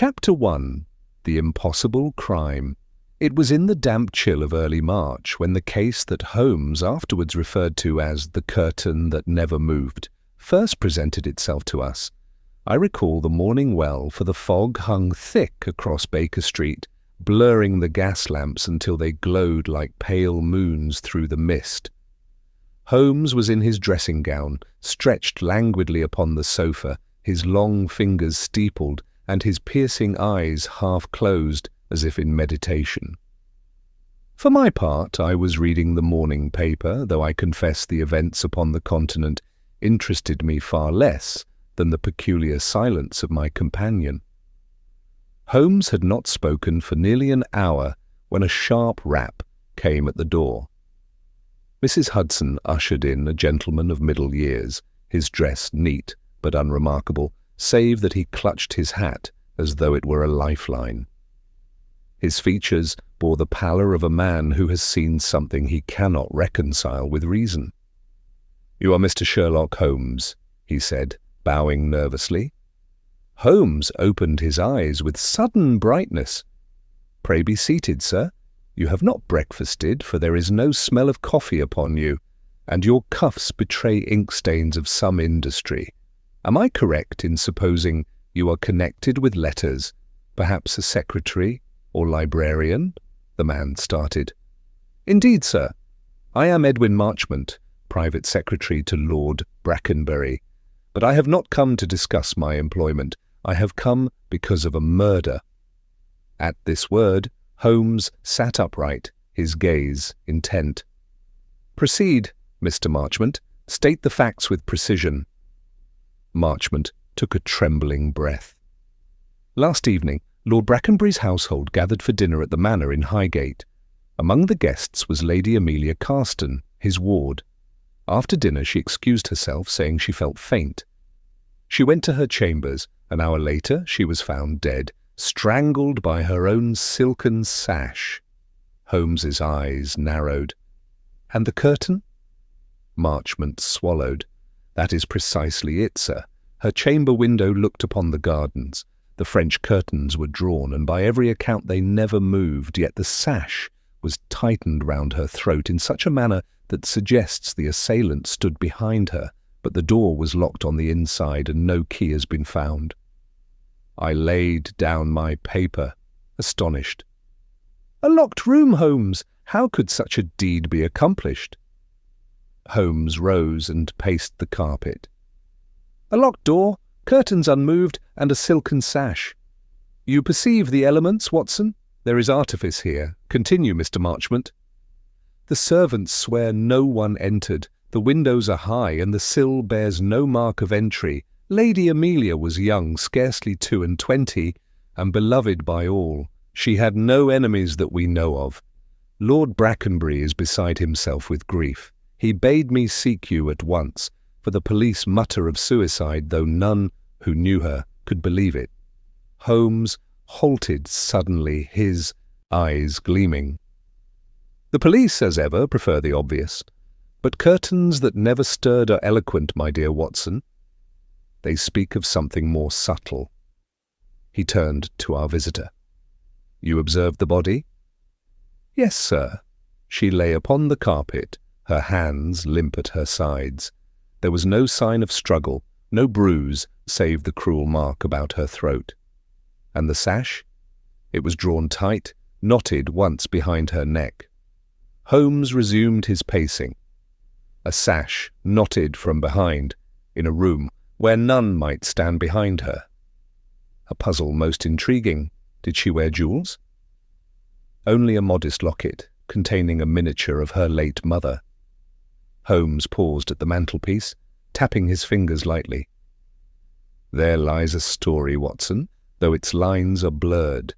Chapter 1. The Impossible Crime. It was in the damp chill of early March when the case that Holmes afterwards referred to as the curtain that never moved first presented itself to us. I recall the morning well, for the fog hung thick across Baker Street, blurring the gas lamps until they glowed like pale moons through the mist. Holmes was in his dressing gown, stretched languidly upon the sofa, his long fingers steepled and his piercing eyes half closed as if in meditation. For my part, I was reading the morning paper, though I confess the events upon the continent interested me far less than the peculiar silence of my companion. Holmes had not spoken for nearly an hour when a sharp rap came at the door. Mrs. Hudson ushered in a gentleman of middle years, his dress neat but unremarkable, save that he clutched his hat as though it were a lifeline. His features bore the pallor of a man who has seen something he cannot reconcile with reason. "You are Mr. Sherlock Holmes," he said, bowing nervously. Holmes opened his eyes with sudden brightness. "Pray be seated, sir. You have not breakfasted, for there is no smell of coffee upon you, and your cuffs betray ink stains of some industry. Am I correct in supposing you are connected with letters, perhaps a secretary or librarian?" The man started. "Indeed, sir. I am Edwin Marchmont, private secretary to Lord Brackenbury, but I have not come to discuss my employment. I have come because of a murder." At this word, Holmes sat upright, his gaze intent. "Proceed, Mr. Marchmont. State the facts with precision." Marchmont took a trembling breath. "Last evening, Lord Brackenbury's household gathered for dinner at the Manor in Highgate. Among the guests was Lady Amelia Carston, his ward. After dinner she excused herself, saying she felt faint. She went to her chambers. An hour later she was found dead, strangled by her own silken sash." Holmes's eyes narrowed. "And the curtain?" Marchmont swallowed. "That is precisely it, sir. Her chamber window looked upon the gardens. The French curtains were drawn, and by every account they never moved, yet the sash was tightened round her throat in such a manner that suggests the assailant stood behind her, but the door was locked on the inside and no key has been found." I laid down my paper, astonished. "A locked room, Holmes! How could such a deed be accomplished?" Holmes rose and paced the carpet. "A locked door, curtains unmoved, and a silken sash. You perceive the elements, Watson? There is artifice here. Continue, Mr. Marchmont." "The servants swear no one entered. The windows are high, and the sill bears no mark of entry. Lady Amelia was young, scarcely 22, and beloved by all. She had no enemies that we know of. Lord Brackenbury is beside himself with grief. He bade me seek you at once, for the police mutter of suicide, though none who knew her could believe it." Holmes halted suddenly, his eyes gleaming. "The police, as ever, prefer the obvious. But curtains that never stirred are eloquent, my dear Watson. They speak of something more subtle." He turned to our visitor. "You observed the body?" "Yes, sir. She lay upon the carpet, her hands limp at her sides. There was no sign of struggle, no bruise, save the cruel mark about her throat. And the sash? It was drawn tight, knotted once behind her neck." Holmes resumed his pacing. "A sash knotted from behind, in a room where none might stand behind her. A puzzle most intriguing. Did she wear jewels?" "Only a modest locket, containing a miniature of her late mother." Holmes paused at the mantelpiece, tapping his fingers lightly. "There lies a story, Watson, though its lines are blurred.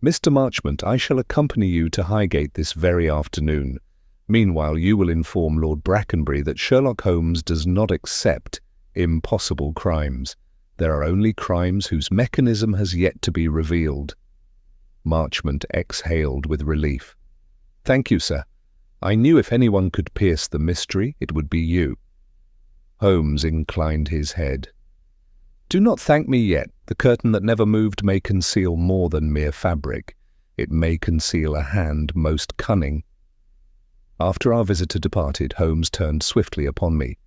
Mr. Marchmont, I shall accompany you to Highgate this very afternoon. Meanwhile, you will inform Lord Brackenbury that Sherlock Holmes does not accept impossible crimes. There are only crimes whose mechanism has yet to be revealed." Marchmont exhaled with relief. "Thank you, sir. I knew if anyone could pierce the mystery, it would be you." Holmes inclined his head. Do not thank me yet. The curtain that never moved may conceal more than mere fabric. It may conceal a hand most cunning. After our visitor departed, Holmes turned swiftly upon me.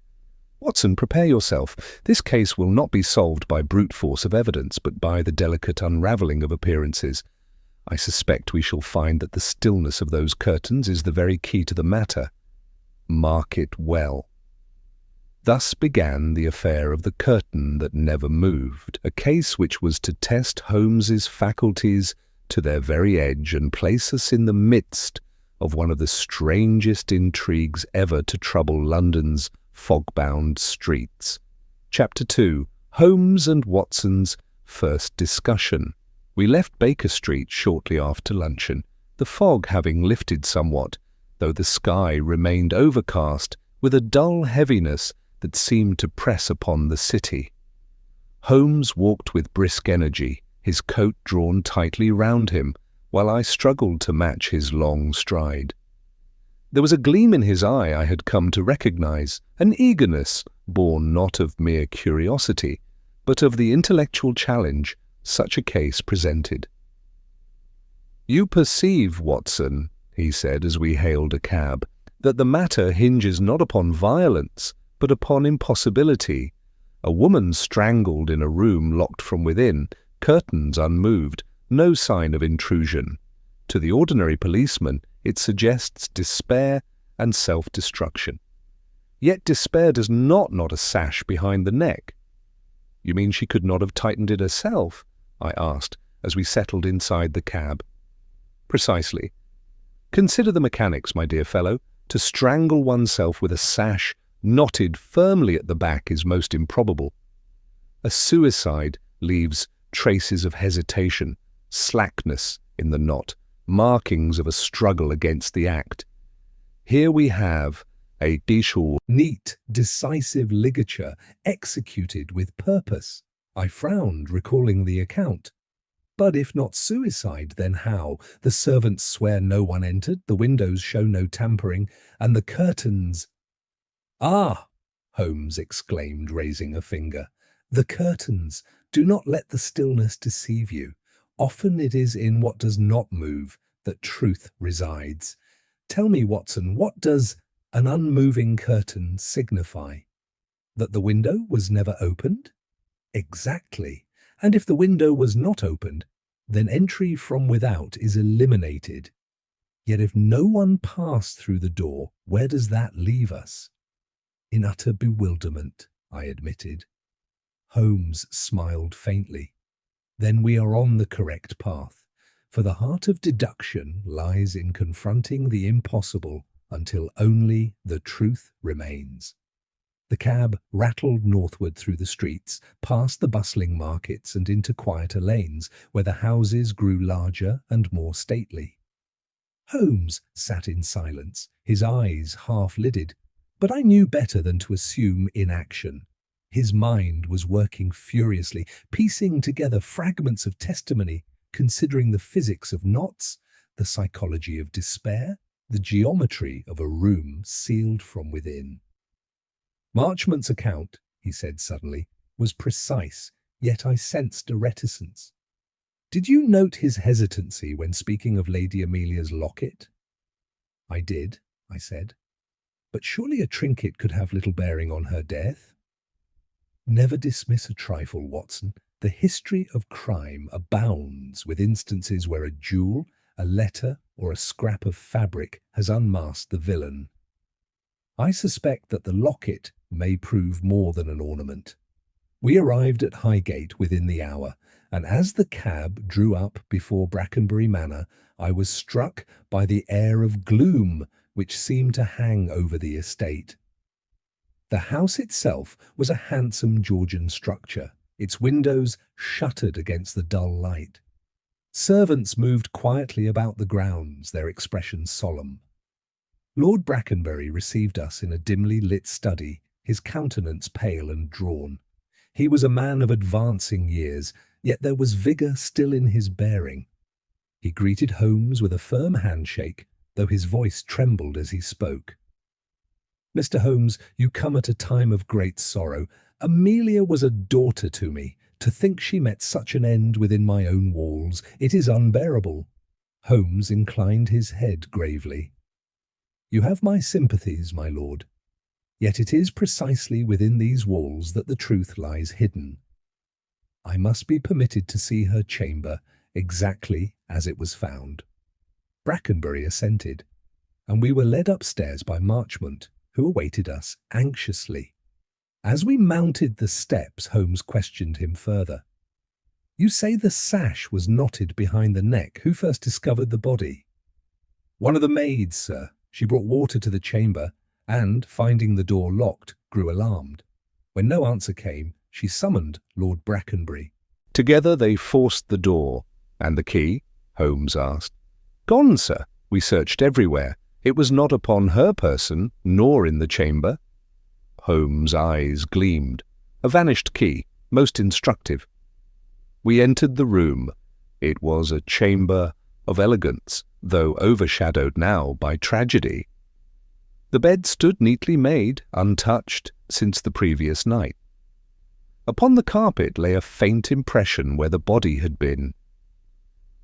Watson, prepare yourself. This case will not be solved by brute force of evidence, but by the delicate unravelling of appearances. I suspect we shall find that the stillness of those curtains is the very key to the matter. Mark it well. Thus began the affair of the curtain that never moved, a case which was to test Holmes's faculties to their very edge and place us in the midst of one of the strangest intrigues ever to trouble London's fog-bound streets. Chapter 2. Holmes and Watson's First Discussion. We left Baker Street shortly after luncheon, the fog having lifted somewhat, though the sky remained overcast with a dull heaviness that seemed to press upon the city. Holmes walked with brisk energy, his coat drawn tightly round him, while I struggled to match his long stride. There was a gleam in his eye I had come to recognize, an eagerness born not of mere curiosity, but of the intellectual challenge such a case presented. "You perceive, Watson," he said as we hailed a cab, "that the matter hinges not upon violence, but upon impossibility. A woman strangled in a room locked from within, curtains unmoved, no sign of intrusion. To the ordinary policeman, it suggests despair and self-destruction. Yet despair does not knot a sash behind the neck." "You mean she could not have tightened it herself?" I asked, as we settled inside the cab. "Precisely. Consider the mechanics, my dear fellow. To strangle oneself with a sash knotted firmly at the back is most improbable. A suicide leaves traces of hesitation, slackness in the knot, markings of a struggle against the act. Here we have a neat, decisive ligature executed with purpose." I frowned, recalling the account. "But if not suicide, then how? The servants swear no one entered, the windows show no tampering, and the curtains—" "Ah!" Holmes exclaimed, raising a finger. "The curtains. Do not let the stillness deceive you. Often it is in what does not move that truth resides. Tell me, Watson, what does an unmoving curtain signify? That the window was never opened?" "Exactly. And if the window was not opened, then entry from without is eliminated. Yet if no one passed through the door, where does that leave us?" "In utter bewilderment," I admitted. Holmes smiled faintly. "Then we are on the correct path, for the heart of deduction lies in confronting the impossible until only the truth remains." The cab rattled northward through the streets, past the bustling markets and into quieter lanes, where the houses grew larger and more stately. Holmes sat in silence, his eyes half-lidded, but I knew better than to assume inaction. His mind was working furiously, piecing together fragments of testimony, considering the physics of knots, the psychology of despair, the geometry of a room sealed from within. "Marchmont's account," he said suddenly, "was precise, yet I sensed a reticence. Did you note his hesitancy when speaking of Lady Amelia's locket?" "I did," I said. "But surely a trinket could have little bearing on her death?" "Never dismiss a trifle, Watson. The history of crime abounds with instances where a jewel, a letter, or a scrap of fabric has unmasked the villain. I suspect that the locket may prove more than an ornament." We arrived at Highgate within the hour, and as the cab drew up before Brackenbury Manor, I was struck by the air of gloom which seemed to hang over the estate. The house itself was a handsome Georgian structure, its windows shuttered against the dull light. Servants moved quietly about the grounds, their expressions solemn. Lord Brackenbury received us in a dimly lit study, his countenance pale and drawn. He was a man of advancing years, yet there was vigour still in his bearing. He greeted Holmes with a firm handshake, though his voice trembled as he spoke. "Mr. Holmes, you come at a time of great sorrow. Amelia was a daughter to me. To think she met such an end within my own walls, it is unbearable." Holmes inclined his head gravely. "You have my sympathies, my lord. Yet it is precisely within these walls that the truth lies hidden. I must be permitted to see her chamber exactly as it was found." Brackenbury assented, and we were led upstairs by Marchmont, who awaited us anxiously. As we mounted the steps, Holmes questioned him further. "You say the sash was knotted behind the neck. Who first discovered the body?" "One of the maids, sir. She brought water to the chamber, and, finding the door locked, grew alarmed. When no answer came, she summoned Lord Brackenbury." Together they forced the door. "And the key?" Holmes asked. "Gone, sir. We searched everywhere. It was not upon her person, nor in the chamber." Holmes' eyes gleamed. A vanished key, most instructive. We entered the room. It was a chamber of elegance, though overshadowed now by tragedy. The bed stood neatly made, untouched since the previous night. Upon the carpet lay a faint impression where the body had been.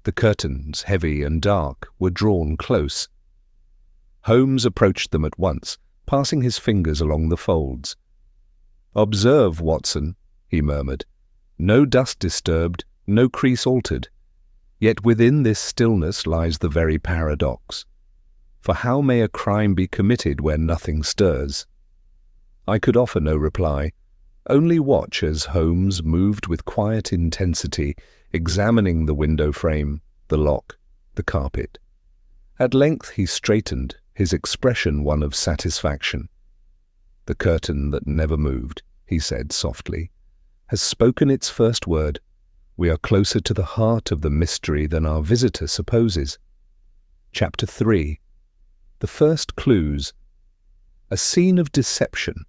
The curtains, heavy and dark, were drawn close. Holmes approached them at once, passing his fingers along the folds. "Observe, Watson," he murmured. "No dust disturbed, no crease altered. Yet within this stillness lies the very paradox. For how may a crime be committed where nothing stirs?" I could offer no reply, only watch as Holmes moved with quiet intensity, examining the window frame, the lock, the carpet. At length he straightened, his expression one of satisfaction. "The curtain that never moved," he said softly, "has spoken its first word. We are closer to the heart of the mystery than our visitor supposes." Chapter 3. The first clues. A scene of deception.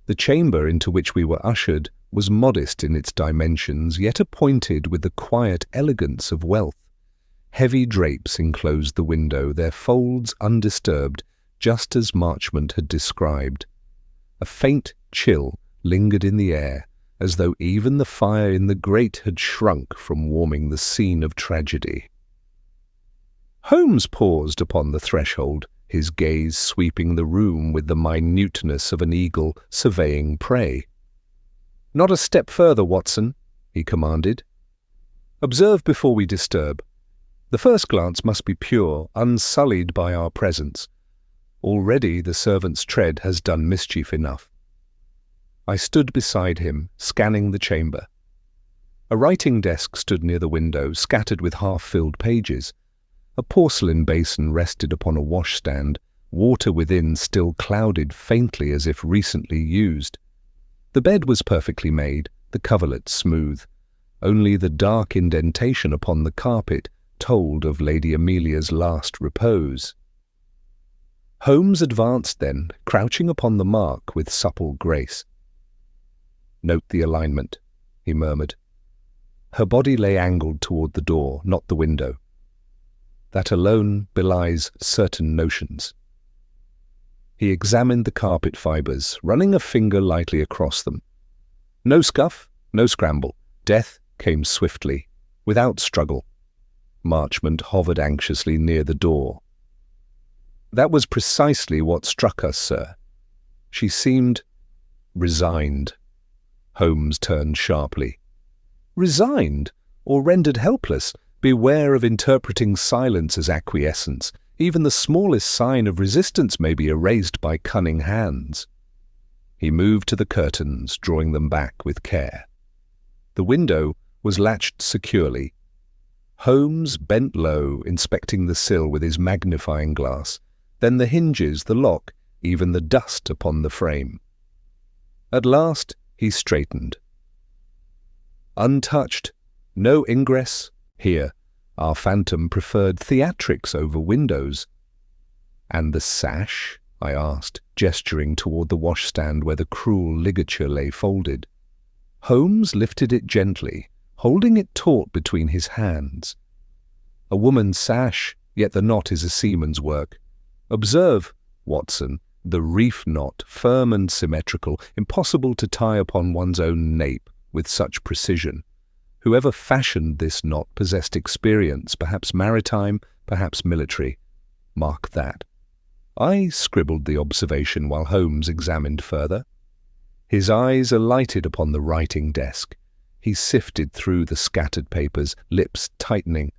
The chamber into which we were ushered was modest in its dimensions, yet appointed with the quiet elegance of wealth. Heavy drapes enclosed the window, their folds undisturbed, just as Marchmont had described. A faint chill lingered in the air, as though even the fire in the grate had shrunk from warming the scene of tragedy. Holmes paused upon the threshold, his gaze sweeping the room with the minuteness of an eagle surveying prey. "Not a step further, Watson," he commanded. "Observe before we disturb. The first glance must be pure, unsullied by our presence. Already the servant's tread has done mischief enough." I stood beside him, scanning the chamber. A writing desk stood near the window, scattered with half-filled pages. A porcelain basin rested upon a washstand, water within still clouded faintly as if recently used. The bed was perfectly made, the coverlet smooth. Only the dark indentation upon the carpet told of Lady Amelia's last repose. Holmes advanced then, crouching upon the mark with supple grace. "Note the alignment," he murmured. Her body lay angled toward the door, not the window. That alone belies certain notions. He examined the carpet fibres, running a finger lightly across them. No scuff, no scramble. Death came swiftly, without struggle. Marchmont hovered anxiously near the door. "That was precisely what struck us, sir. She seemed resigned." Holmes turned sharply. "Resigned, or rendered helpless? Beware of interpreting silence as acquiescence. Even the smallest sign of resistance may be erased by cunning hands." He moved to the curtains, drawing them back with care. The window was latched securely. Holmes bent low, inspecting the sill with his magnifying glass, then the hinges, the lock, even the dust upon the frame. At last he straightened. "Untouched, no ingress. Here, our phantom preferred theatrics over windows." "And the sash?" I asked, gesturing toward the washstand where the cruel ligature lay folded. Holmes lifted it gently, holding it taut between his hands. "A woman's sash, yet the knot is a seaman's work. Observe, Watson, The reef knot, firm and symmetrical, impossible to tie upon one's own nape with such precision. Whoever fashioned this knot possessed experience, perhaps maritime, perhaps military. Mark that. I scribbled the observation while Holmes examined further. His eyes alighted upon the writing desk. He sifted through the scattered papers, lips tightening.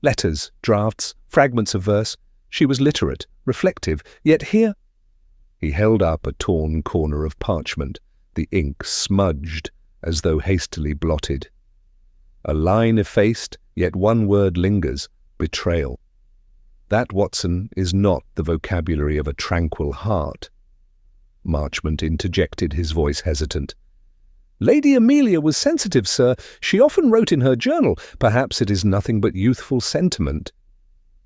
Letters, drafts, fragments of verse. She was literate, reflective, yet here— He held up a torn corner of parchment, the ink smudged as though hastily blotted. A line effaced, yet one word lingers: betrayal. That, Watson, is not the vocabulary of a tranquil heart. Marchmont interjected, his voice hesitant. Lady Amelia was sensitive, sir. She often wrote in her journal. Perhaps it is nothing but youthful sentiment.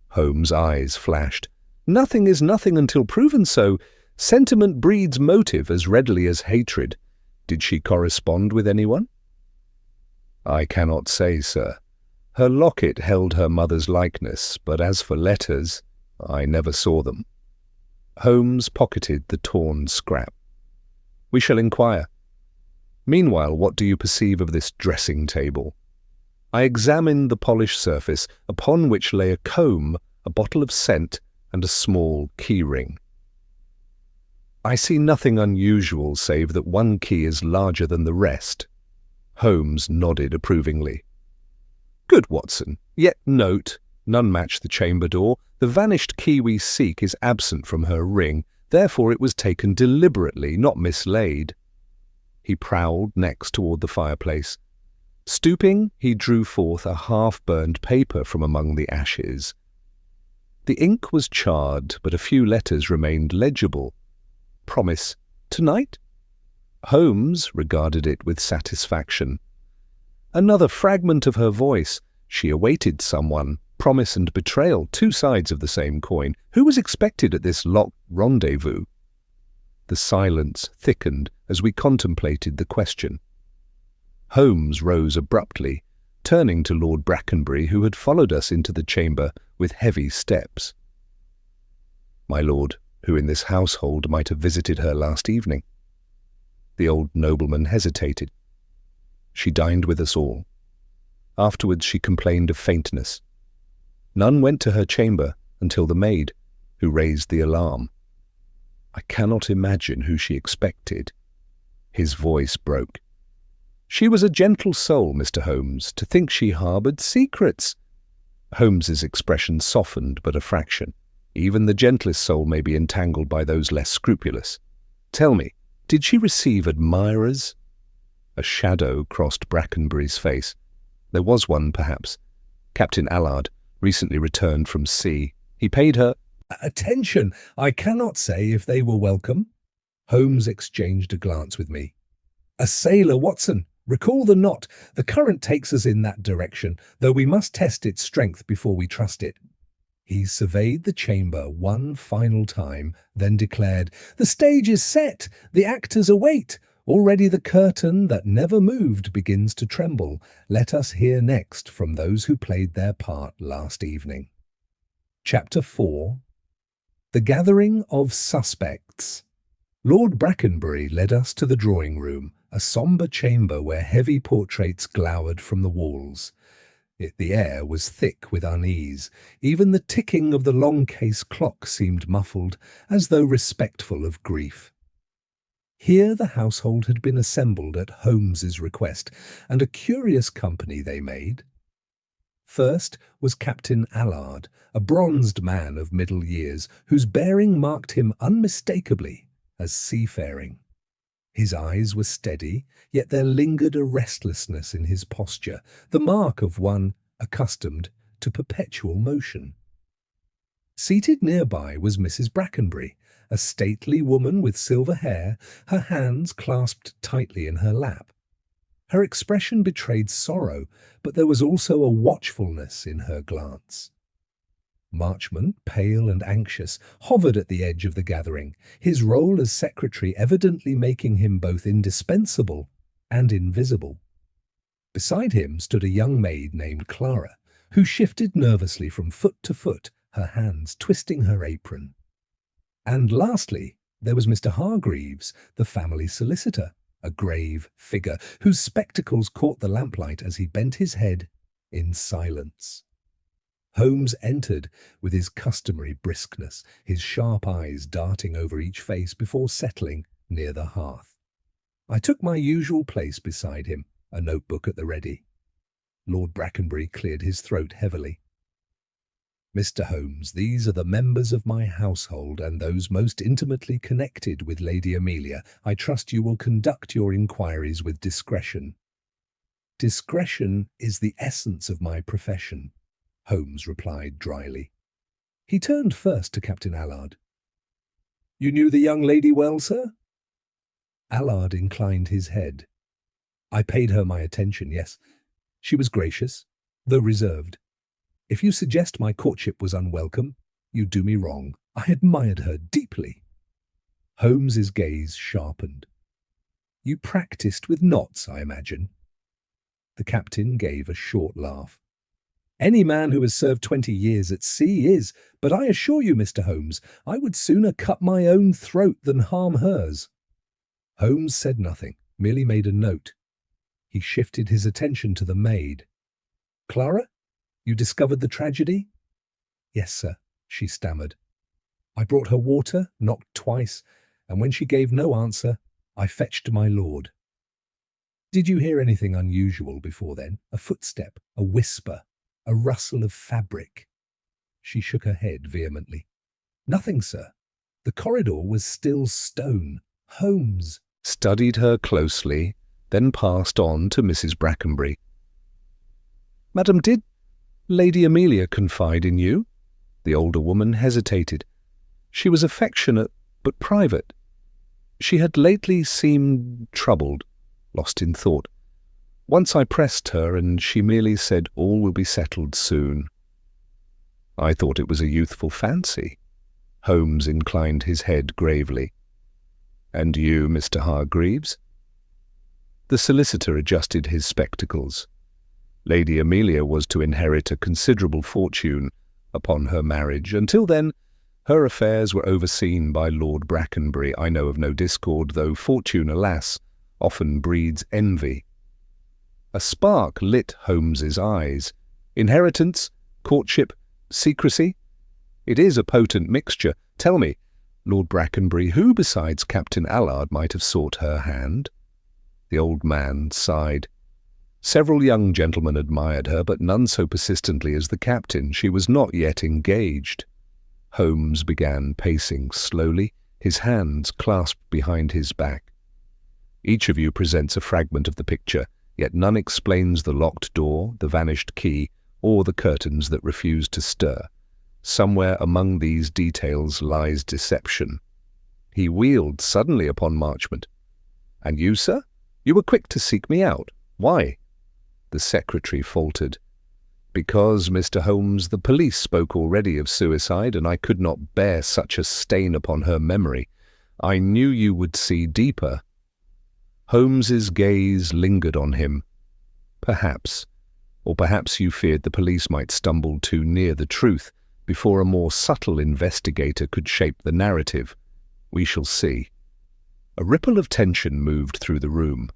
Holmes' eyes flashed. Nothing is nothing until proven so. Sentiment breeds motive as readily as hatred. Did she correspond with anyone? I cannot say, sir. Her locket held her mother's likeness, but as for letters, I never saw them. Holmes pocketed the torn scrap. We shall inquire. Meanwhile, what do you perceive of this dressing table? I examined the polished surface, upon which lay a comb, a bottle of scent, and a small key ring. I see nothing unusual save that one key is larger than the rest. Holmes nodded approvingly. Good, Watson. Yet note, none match the chamber door. The vanished key we seek is absent from her ring, therefore it was taken deliberately, not mislaid. He prowled next toward the fireplace. Stooping, he drew forth a half-burned paper from among the ashes. The ink was charred, but a few letters remained legible. Promise, tonight? Holmes regarded it with satisfaction. Another fragment of her voice. She awaited someone. Promise and betrayal, two sides of the same coin. Who was expected at this locked rendezvous? The silence thickened as we contemplated the question. Holmes rose abruptly, turning to Lord Brackenbury, who had followed us into the chamber with heavy steps. My lord, who in this household might have visited her last evening? The old nobleman hesitated. She dined with us all. Afterwards she complained of faintness. None went to her chamber until the maid, who raised the alarm. I cannot imagine who she expected. His voice broke. She was a gentle soul, Mr. Holmes, to think she harboured secrets. Holmes's expression softened but a fraction. Even the gentlest soul may be entangled by those less scrupulous. Tell me, did she receive admirers? A shadow crossed Brackenbury's face. There was one, perhaps. Captain Allard, recently returned from sea. He paid her attention. I cannot say if they were welcome. Holmes exchanged a glance with me. A sailor, Watson. Recall the knot. The current takes us in that direction, though we must test its strength before we trust it. He surveyed the chamber one final time, then declared, The stage is set. The actors await. Already the curtain that never moved begins to tremble. Let us hear next from those who played their part last evening. Chapter 4. The Gathering of Suspects. Lord Brackenbury led us to the drawing-room, a sombre chamber where heavy portraits glowered from the walls. The air was thick with unease. Even the ticking of the long-case clock seemed muffled, as though respectful of grief. Here the household had been assembled at Holmes's request, and a curious company they made. First was Captain Allard, a bronzed man of middle years, whose bearing marked him unmistakably as seafaring. His eyes were steady, yet there lingered a restlessness in his posture, the mark of one accustomed to perpetual motion. Seated nearby was Mrs. Brackenbury, a stately woman with silver hair, her hands clasped tightly in her lap. Her expression betrayed sorrow, but there was also a watchfulness in her glance. Marchmont, pale and anxious, hovered at the edge of the gathering, his role as secretary evidently making him both indispensable and invisible. Beside him stood a young maid named Clara, who shifted nervously from foot to foot, her hands twisting her apron. And lastly, There was Mr. Hargreaves, the family solicitor, a grave figure whose spectacles caught the lamplight as he bent his head in silence. Holmes entered with his customary briskness, his sharp eyes darting over each face before settling near the hearth. I took my usual place beside him, a notebook at the ready. Lord Brackenbury cleared his throat heavily. Mr. Holmes, these are the members of my household and those most intimately connected with Lady Amelia. I trust you will conduct your inquiries with discretion. Discretion is the essence of my profession, Holmes replied dryly. He turned first to Captain Allard. You knew the young lady well, sir? Allard inclined his head. I paid her my attention, yes. She was gracious, though reserved. If you suggest my courtship was unwelcome, you do me wrong. I admired her deeply. Holmes's gaze sharpened. You practiced with knots, I imagine. The captain gave a short laugh. Any man who has served 20 years at sea is, but I assure you, Mr. Holmes, I would sooner cut my own throat than harm hers. Holmes said nothing, merely made a note. He shifted his attention to the maid. Clara? You discovered the tragedy? Yes, sir, she stammered. I brought her water, knocked twice, and when she gave no answer, I fetched my lord. Did you hear anything unusual before then? A footstep, a whisper, a rustle of fabric? She shook her head vehemently. Nothing, sir. The corridor was still stone. Holmes studied her closely, then passed on to Mrs. Brackenbury. Madam, did Lady Amelia confide in you? The older woman hesitated. She was affectionate, but private. She had lately seemed troubled, lost in thought. Once I pressed her, and she merely said all will be settled soon. I thought it was a youthful fancy. Holmes inclined his head gravely. And you, Mr. Hargreaves? The solicitor adjusted his spectacles. Lady Amelia was to inherit a considerable fortune upon her marriage. Until then, her affairs were overseen by Lord Brackenbury. I know of no discord, though fortune, alas, often breeds envy. A spark lit Holmes's eyes. Inheritance, courtship, secrecy? It is a potent mixture. Tell me, Lord Brackenbury, who besides Captain Allard might have sought her hand? The old man sighed. Several young gentlemen admired her, but none so persistently as the captain. She was not yet engaged. Holmes began pacing slowly, his hands clasped behind his back. Each of you presents a fragment of the picture, yet none explains the locked door, the vanished key, or the curtains that refuse to stir. Somewhere among these details lies deception. He wheeled suddenly upon Marchmont. And you, sir? You were quick to seek me out. Why? The secretary faltered. Because, Mr. Holmes, the police spoke already of suicide, and I could not bear such a stain upon her memory. I knew you would see deeper. Holmes's gaze lingered on him. Perhaps, or perhaps you feared the police might stumble too near the truth before a more subtle investigator could shape the narrative. We shall see. A ripple of tension moved through the room.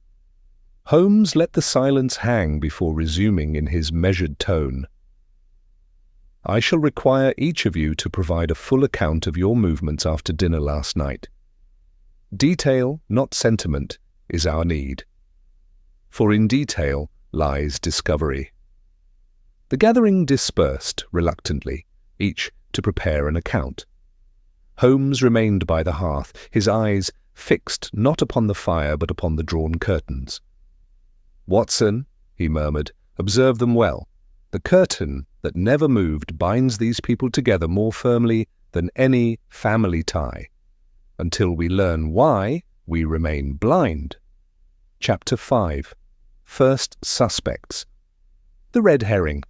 Holmes let the silence hang before resuming in his measured tone. I shall require each of you to provide a full account of your movements after dinner last night. Detail, not sentiment, is our need. For in detail lies discovery. The gathering dispersed reluctantly, each to prepare an account. Holmes remained by the hearth, his eyes fixed not upon the fire but upon the drawn curtains. Watson, he murmured, observe them well. The curtain that never moved binds these people together more firmly than any family tie. Until we learn why, we remain blind. Chapter 5. First Suspects. The red herring.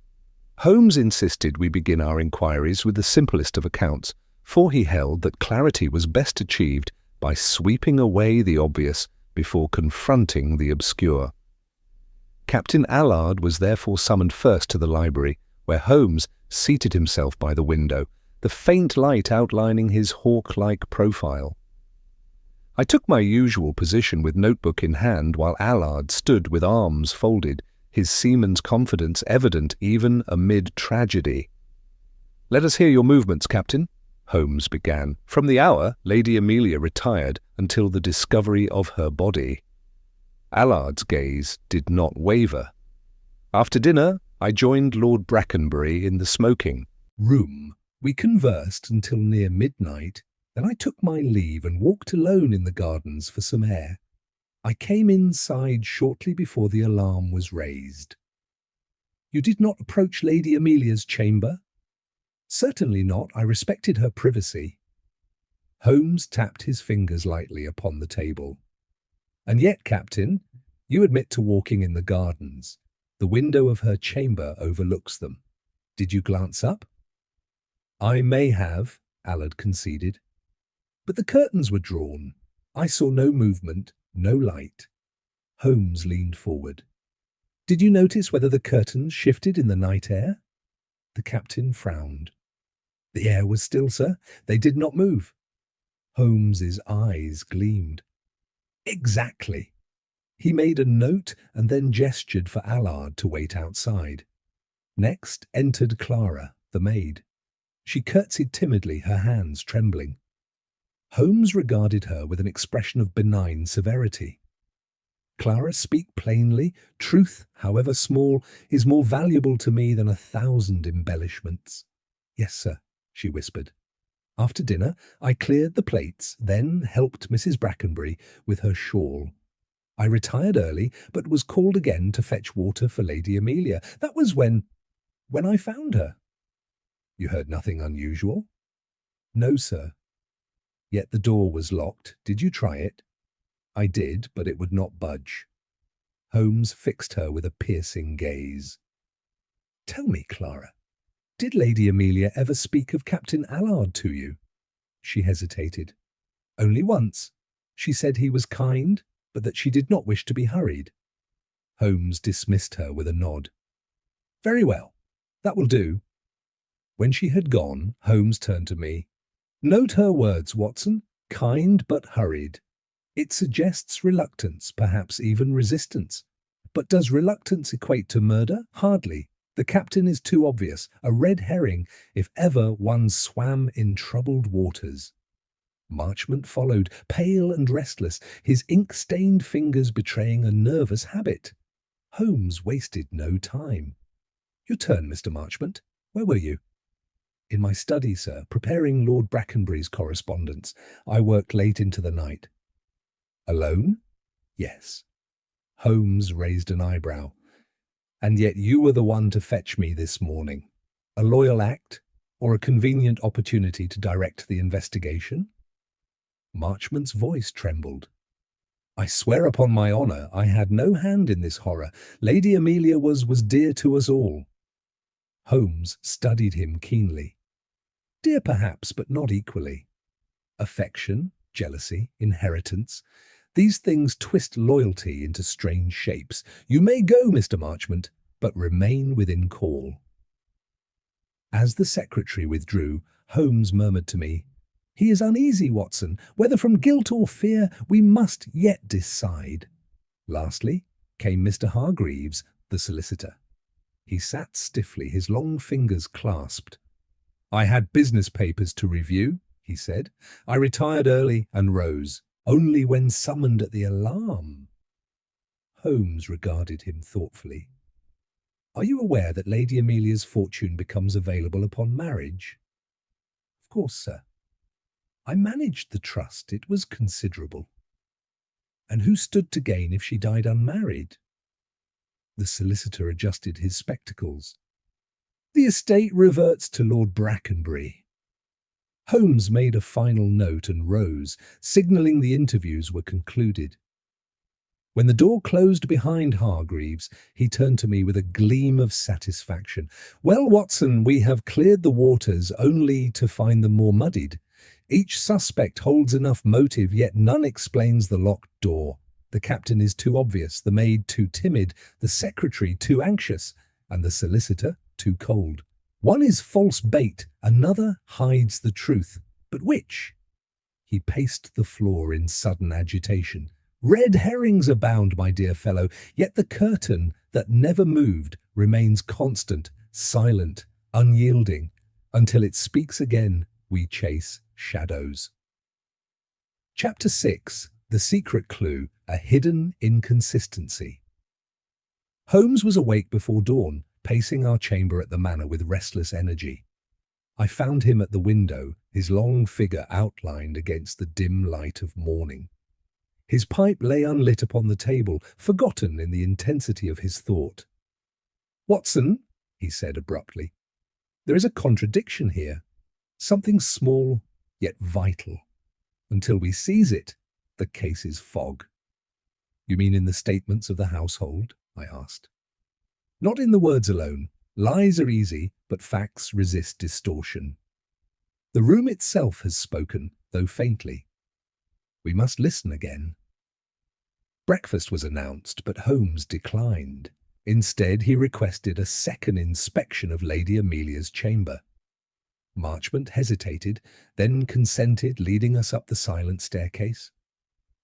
Holmes insisted we begin our inquiries with the simplest of accounts, for he held that clarity was best achieved by sweeping away the obvious before confronting the obscure. Captain Allard was therefore summoned first to the library, where Holmes seated himself by the window, the faint light outlining his hawk-like profile. I took my usual position with notebook in hand while Allard stood with arms folded, his seaman's confidence evident even amid tragedy. "Let us hear your movements, Captain," Holmes began. "From the hour Lady Amelia retired until the discovery of her body." Allard's gaze did not waver. "After dinner, I joined Lord Brackenbury in the smoking room. We conversed until near midnight. Then I took my leave and walked alone in the gardens for some air. I came inside shortly before the alarm was raised." "You did not approach Lady Amelia's chamber?" "Certainly not. I respected her privacy." Holmes tapped his fingers lightly upon the table. "And yet, Captain, you admit to walking in the gardens. The window of her chamber overlooks them. Did you glance up?" "I may have," Allard conceded. "But the curtains were drawn. I saw no movement, no light." Holmes leaned forward. "Did you notice whether the curtains shifted in the night air?" The captain frowned. "The air was still, sir. They did not move." Holmes's eyes gleamed. "Exactly." He made a note and then gestured for Allard to wait outside. Next entered Clara, the maid. She curtsied timidly, her hands trembling. Holmes regarded her with an expression of benign severity. "Clara, speak plainly. Truth, however small, is more valuable to me than 1,000 embellishments." "Yes, sir," she whispered. "After dinner, I cleared the plates, then helped Mrs. Brackenbury with her shawl. I retired early, but was called again to fetch water for Lady Amelia. That was when I found her." "You heard nothing unusual?" "No, sir." "Yet the door was locked. Did you try it?" "I did, but it would not budge." Holmes fixed her with a piercing gaze. "Tell me, Clara, did Lady Amelia ever speak of Captain Allard to you?" She hesitated. "Only once. She said he was kind, but that she did not wish to be hurried." Holmes dismissed her with a nod. "Very well. That will do." When she had gone, Holmes turned to me. "Note her words, Watson. Kind but hurried. It suggests reluctance, perhaps even resistance. But does reluctance equate to murder? Hardly. The captain is too obvious, a red herring, if ever one swam in troubled waters." Marchmont followed, pale and restless, his ink-stained fingers betraying a nervous habit. Holmes wasted no time. "Your turn, Mr. Marchmont. Where were you?" "In my study, sir, preparing Lord Brackenbury's correspondence. I worked late into the night." "Alone?" "Yes." Holmes raised an eyebrow. "And yet you were the one to fetch me this morning. A loyal act, or a convenient opportunity to direct the investigation?" Marchmont's voice trembled. "I swear upon my honour I had no hand in this horror. Lady Amelia was dear to us all." Holmes studied him keenly. "Dear perhaps, but not equally. Affection, jealousy, inheritance, these things twist loyalty into strange shapes. You may go, Mr. Marchmont, but remain within call." As the secretary withdrew, Holmes murmured to me, "He is uneasy, Watson. Whether from guilt or fear, we must yet decide." Lastly came Mr. Hargreaves, the solicitor. He sat stiffly, his long fingers clasped. "I had business papers to review," he said. "I retired early and rose, only when summoned at the alarm." Holmes regarded him thoughtfully. "Are you aware that Lady Amelia's fortune becomes available upon marriage?" "Of course, sir." "I managed the trust. It was considerable." "And who stood to gain if she died unmarried?" The solicitor adjusted his spectacles. "The estate reverts to Lord Brackenbury." Holmes made a final note and rose, signalling the interviews were concluded. When the door closed behind Hargreaves, he turned to me with a gleam of satisfaction. "Well, Watson, we have cleared the waters only to find them more muddied. Each suspect holds enough motive, yet none explains the locked door. The captain is too obvious, the maid too timid, the secretary too anxious, and the solicitor too cold. One is false bait, another hides the truth. But which?" He paced the floor in sudden agitation. "Red herrings abound, my dear fellow, yet the curtain that never moved remains constant, silent, unyielding. Until it speaks again, we chase shadows." Chapter 6. The Secret Clue, a Hidden Inconsistency. Holmes was awake before dawn, pacing our chamber at the manor with restless energy. I found him at the window, his long figure outlined against the dim light of morning. His pipe lay unlit upon the table, forgotten in the intensity of his thought. "Watson," he said abruptly, "there is a contradiction here. Something small, yet vital. Until we seize it, the case is fog." "You mean in the statements of the household?" I asked. "Not in the words alone. Lies are easy, but facts resist distortion. The room itself has spoken, though faintly. We must listen again." Breakfast was announced, but Holmes declined. Instead, he requested a second inspection of Lady Amelia's chamber. Marchmont hesitated, then consented, leading us up the silent staircase.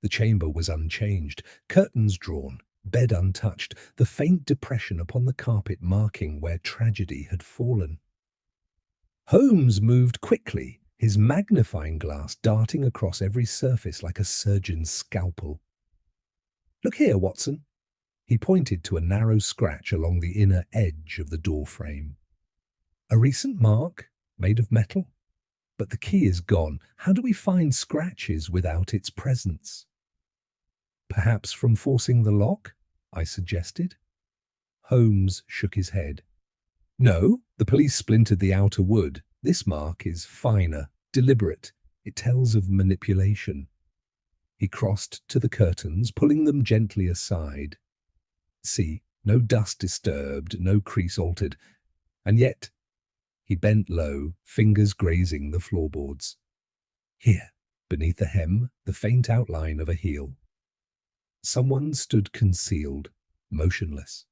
The chamber was unchanged, curtains drawn, bed untouched, the faint depression upon the carpet marking where tragedy had fallen. Holmes moved quickly, his magnifying glass darting across every surface like a surgeon's scalpel. "Look here, Watson." He pointed to a narrow scratch along the inner edge of the door frame. "A recent mark, made of metal? But the key is gone. How do we find scratches without its presence?" "Perhaps from forcing the lock?" I suggested. Holmes shook his head. "No, the police splintered the outer wood. This mark is finer, deliberate. It tells of manipulation." He crossed to the curtains, pulling them gently aside. "See, no dust disturbed, no crease altered. And yet—" He bent low, fingers grazing the floorboards. "Here, beneath the hem, the faint outline of a heel." Someone stood concealed, motionless.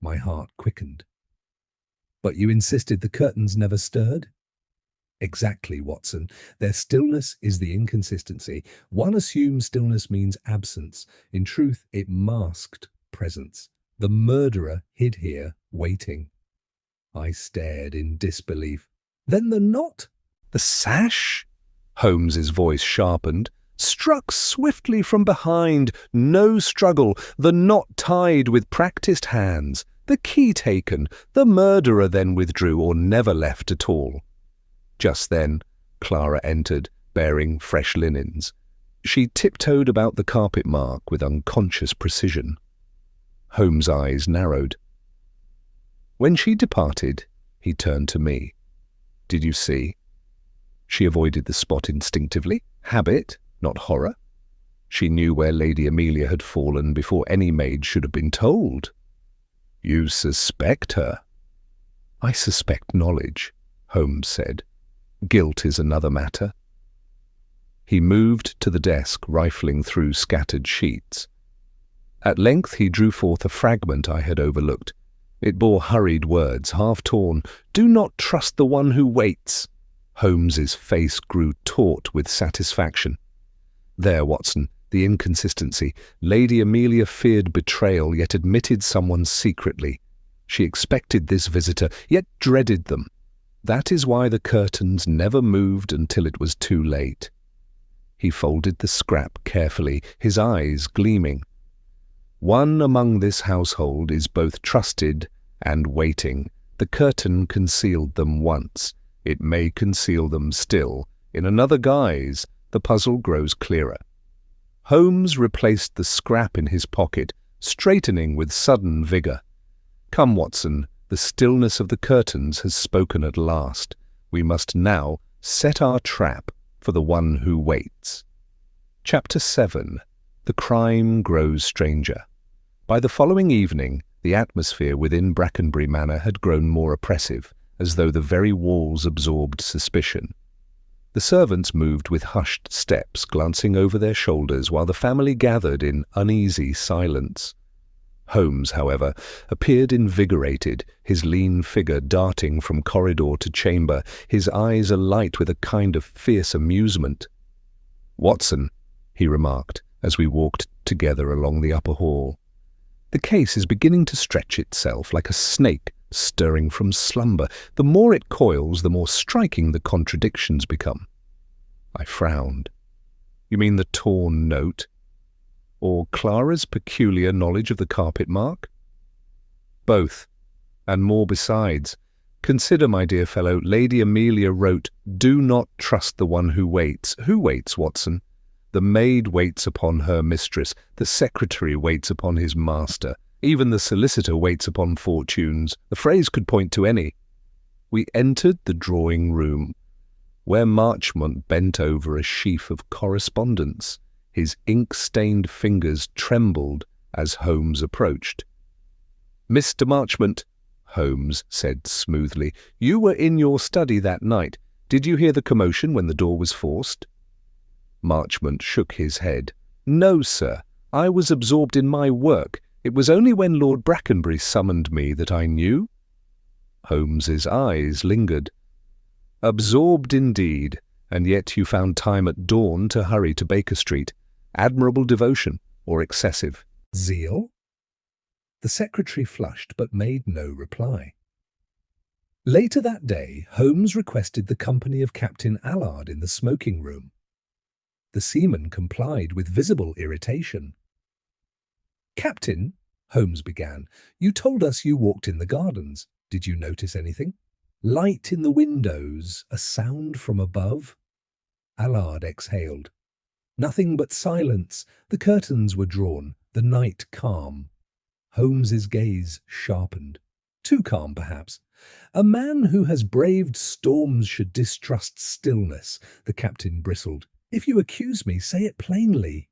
My heart quickened. "But you insisted the curtains never stirred?" "Exactly, Watson. Their stillness is the inconsistency. One assumes stillness means absence. In truth, it masked presence. The murderer hid here, waiting." I stared in disbelief. "Then the knot?" "The sash?" Holmes's voice sharpened. "Struck swiftly from behind, no struggle, the knot tied with practiced hands, the key taken, the murderer then withdrew or never left at all." Just then, Clara entered, bearing fresh linens. She tiptoed about the carpet mark with unconscious precision. Holmes' eyes narrowed. When she departed, he turned to me. "Did you see?" She avoided the spot instinctively. Habit, not horror. She knew where Lady Amelia had fallen before any maid should have been told. "You suspect her?" "I suspect knowledge," Holmes said. "Guilt is another matter." He moved to the desk, rifling through scattered sheets. At length he drew forth a fragment I had overlooked. It bore hurried words, half-torn. "Do not trust the one who waits." Holmes's face grew taut with satisfaction. "There, Watson, the inconsistency. Lady Amelia feared betrayal, yet admitted someone secretly. She expected this visitor, yet dreaded them. That is why the curtains never moved until it was too late." He folded the scrap carefully, his eyes gleaming. "One among this household is both trusted and waiting. The curtain concealed them once. It may conceal them still. In another guise, the puzzle grows clearer." Holmes replaced the scrap in his pocket, straightening with sudden vigour. "Come, Watson, the stillness of the curtains has spoken at last. We must now set our trap for the one who waits." Chapter 7. The crime grows stranger. By the following evening, the atmosphere within Brackenbury Manor had grown more oppressive, as though the very walls absorbed suspicion. The servants moved with hushed steps, glancing over their shoulders while the family gathered in uneasy silence. Holmes, however, appeared invigorated, his lean figure darting from corridor to chamber, his eyes alight with a kind of fierce amusement. "Watson," he remarked as we walked together along the upper hall, "the case is beginning to stretch itself like a snake stirring from slumber. The more it coils, the more striking the contradictions become." I frowned. "You mean the torn note? Or Clara's peculiar knowledge of the carpet mark?" "Both, and more besides. Consider, my dear fellow, Lady Amelia wrote, 'Do not trust the one who waits.' Who waits, Watson? The maid waits upon her mistress, the secretary waits upon his master, even the solicitor waits upon fortunes. The phrase could point to any." We entered the drawing-room, where Marchmont bent over a sheaf of correspondence. His ink-stained fingers trembled as Holmes approached. "Mr. Marchmont," Holmes said smoothly, "you were in your study that night. Did you hear the commotion when the door was forced?" Marchmont shook his head. "No, sir. I was absorbed in my work. It was only when Lord Brackenbury summoned me that I knew." Holmes's eyes lingered. "Absorbed indeed, and yet you found time at dawn to hurry to Baker Street. Admirable devotion, or excessive zeal?" The secretary flushed but made no reply. Later that day, Holmes requested the company of Captain Allard in the smoking room. The seaman complied with visible irritation. "Captain," Holmes began, "you told us you walked in the gardens. Did you notice anything? Light in the windows, a sound from above?" Allard exhaled. "Nothing but silence. The curtains were drawn, the night calm." Holmes's gaze sharpened. "Too calm, perhaps. A man who has braved storms should distrust stillness," the captain bristled. "If you accuse me, say it plainly."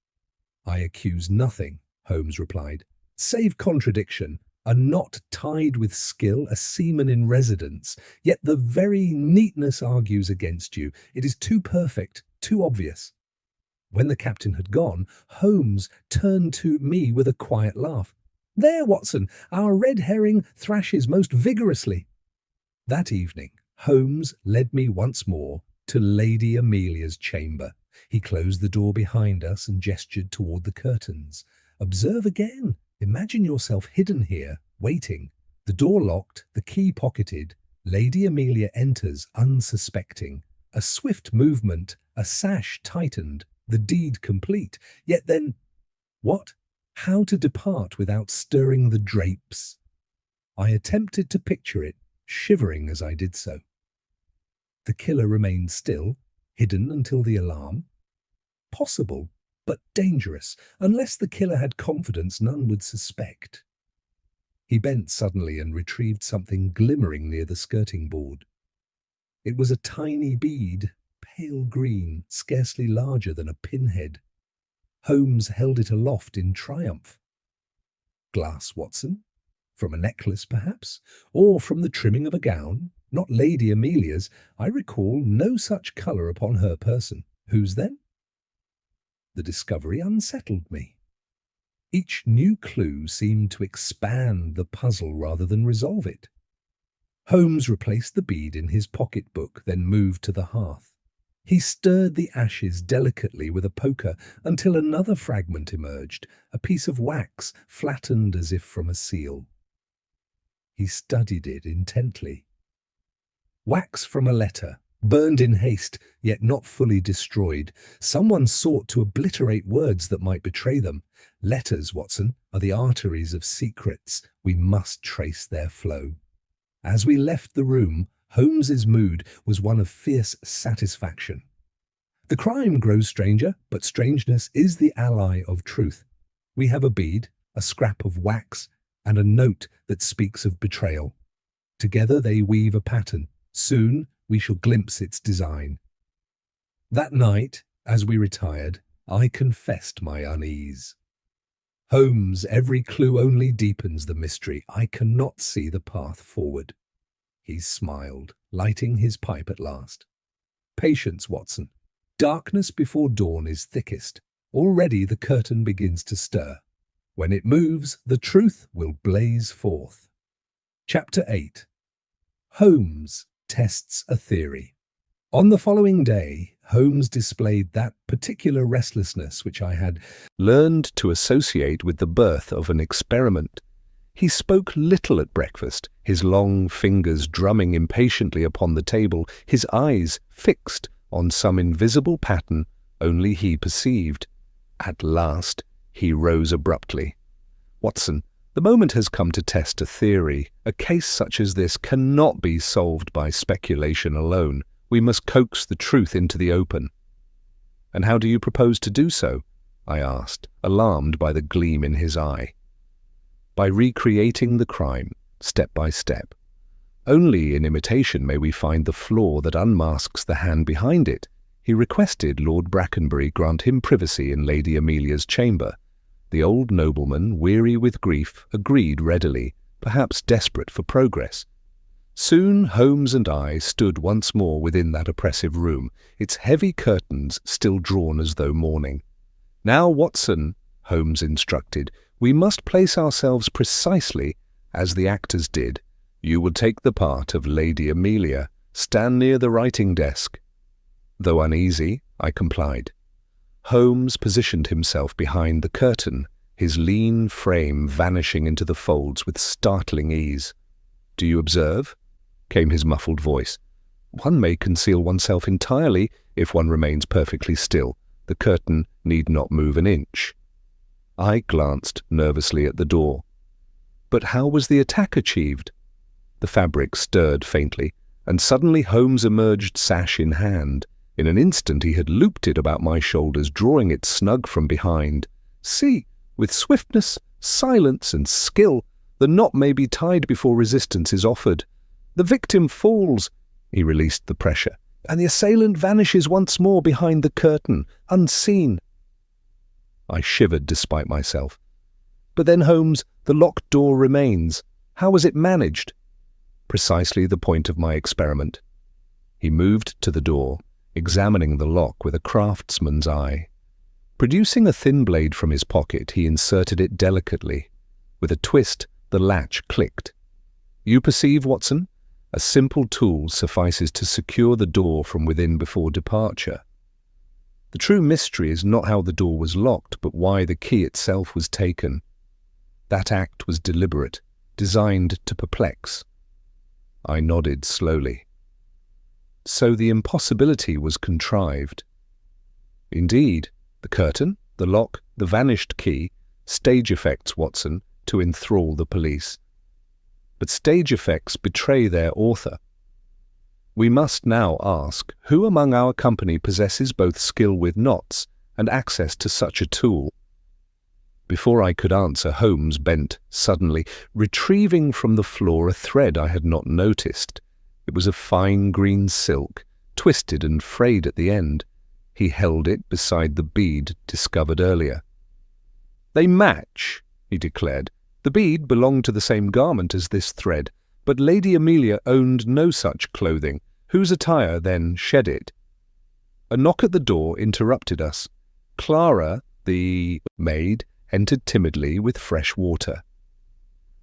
"I accuse nothing," Holmes replied, "save contradiction. A knot tied with skill, a seaman in residence. Yet the very neatness argues against you. It is too perfect, too obvious." When the captain had gone, Holmes turned to me with a quiet laugh. "There, Watson, our red herring thrashes most vigorously." That evening, Holmes led me once more to Lady Amelia's chamber. He closed the door behind us and gestured toward the curtains. "Observe again. Imagine yourself hidden here, waiting. The door locked, the key pocketed. Lady Amelia enters unsuspecting. A swift movement, a sash tightened, the deed complete. Yet then, what? How to depart without stirring the drapes? I attempted to picture it, shivering as I did so. The killer remained still, hidden until the alarm? Possible, but dangerous. Unless the killer had confidence, none would suspect. He bent suddenly and retrieved something glimmering near the skirting board. It was a tiny bead, pale green, scarcely larger than a pinhead. Holmes held it aloft in triumph. "Glass, Watson? From a necklace, perhaps? Or from the trimming of a gown? Not Lady Amelia's. I recall no such colour upon her person. Whose then?" The discovery unsettled me. Each new clue seemed to expand the puzzle rather than resolve it. Holmes replaced the bead in his pocket-book, then moved to the hearth. He stirred the ashes delicately with a poker until another fragment emerged, a piece of wax flattened as if from a seal. He studied it intently. Wax from a letter, burned in haste, yet not fully destroyed. Someone sought to obliterate words that might betray them. Letters, Watson, are the arteries of secrets. We must trace their flow. As we left the room, Holmes's mood was one of fierce satisfaction. The crime grows stranger, but strangeness is the ally of truth. We have a bead, a scrap of wax, and a note that speaks of betrayal. Together they weave a pattern. Soon we shall glimpse its design. That night, as we retired, I confessed my unease. "Holmes, every clue only deepens the mystery. I cannot see the path forward." He smiled, lighting his pipe at last. "Patience, Watson. Darkness before dawn is thickest. Already the curtain begins to stir. When it moves, the truth will blaze forth." Chapter 8. Holmes tests a theory. On the following day, Holmes displayed that particular restlessness which I had learned to associate with the birth of an experiment. He spoke little at breakfast, his long fingers drumming impatiently upon the table, his eyes fixed on some invisible pattern only he perceived. At last, he rose abruptly. "Watson, the moment has come to test a theory. A case such as this cannot be solved by speculation alone. We must coax the truth into the open." "And how do you propose to do so?" I asked, alarmed by the gleam in his eye. "By recreating the crime, step by step. Only in imitation may we find the flaw that unmasks the hand behind it." He requested Lord Brackenbury grant him privacy in Lady Amelia's chamber. The old nobleman, weary with grief, agreed readily, perhaps desperate for progress. Soon Holmes and I stood once more within that oppressive room, its heavy curtains still drawn as though mourning. "Now, Watson," Holmes instructed, "we must place ourselves precisely as the actors did. You will take the part of Lady Amelia. Stand near the writing desk." Though uneasy, I complied. Holmes positioned himself behind the curtain, his lean frame vanishing into the folds with startling ease. "Do you observe?" came his muffled voice. "One may conceal oneself entirely if one remains perfectly still. The curtain need not move an inch." I glanced nervously at the door. But how was the attack achieved? The fabric stirred faintly, and suddenly Holmes emerged, sash in hand. In an instant he had looped it about my shoulders, drawing it snug from behind. "See, with swiftness, silence, and skill, the knot may be tied before resistance is offered. The victim falls," he released the pressure, "and the assailant vanishes once more behind the curtain, unseen." I shivered despite myself. "But then, Holmes, the locked door remains. How was it managed?" "Precisely the point of my experiment." He moved to the door, examining the lock with a craftsman's eye. Producing a thin blade from his pocket, he inserted it delicately. With a twist, the latch clicked. "You perceive, Watson? A simple tool suffices to secure the door from within before departure. The true mystery is not how the door was locked, but why the key itself was taken. That act was deliberate, designed to perplex." I nodded slowly. "So the impossibility was contrived." "Indeed. The curtain, the lock, the vanished key, stage effects, Watson, to enthrall the police. But stage effects betray their author. We must now ask, who among our company possesses both skill with knots and access to such a tool?" Before I could answer, Holmes bent suddenly, retrieving from the floor a thread I had not noticed. It was of fine green silk, twisted and frayed at the end. He held it beside the bead discovered earlier. "They match," he declared. "The bead belonged to the same garment as this thread, but Lady Amelia owned no such clothing. Whose attire then shed it?" A knock at the door interrupted us. Clara, the maid, entered timidly with fresh water.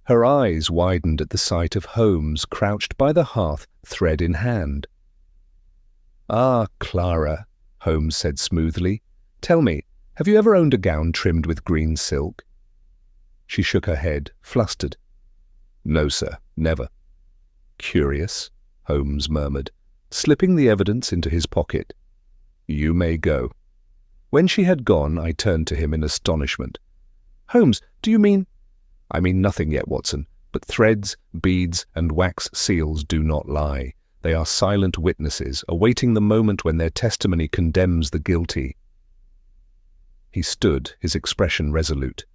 Her eyes widened at the sight of Holmes crouched by the hearth, thread in hand. "Ah, Clara," Holmes said smoothly, "tell me, have you ever owned a gown trimmed with green silk?" She shook her head, flustered. "No, sir, never." "Curious," Holmes murmured, slipping the evidence into his pocket. "You may go." When she had gone, I turned to him in astonishment. "Holmes, do you mean—" "I mean nothing yet, Watson, but threads, beads, and wax seals do not lie. They are silent witnesses, awaiting the moment when their testimony condemns the guilty." He stood, his expression resolute.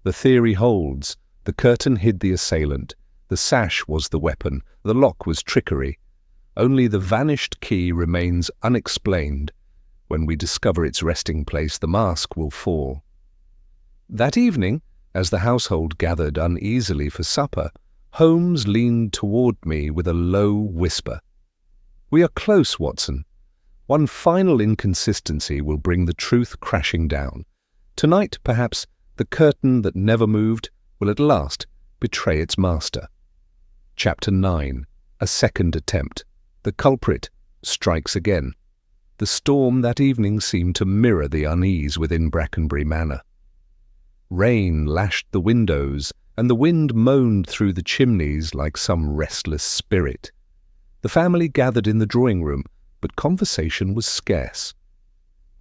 "The theory holds. The curtain hid the assailant. The sash was the weapon. The lock was trickery. Only the vanished key remains unexplained. When we discover its resting place, the mask will fall." That evening, as the household gathered uneasily for supper, Holmes leaned toward me with a low whisper. "We are close, Watson. One final inconsistency will bring the truth crashing down. Tonight, perhaps, the curtain that never moved will at last betray its master." Chapter 9. A second attempt. The culprit strikes again. The storm that evening seemed to mirror the unease within Brackenbury Manor. Rain lashed the windows, and the wind moaned through the chimneys like some restless spirit. The family gathered in the drawing-room, but conversation was scarce.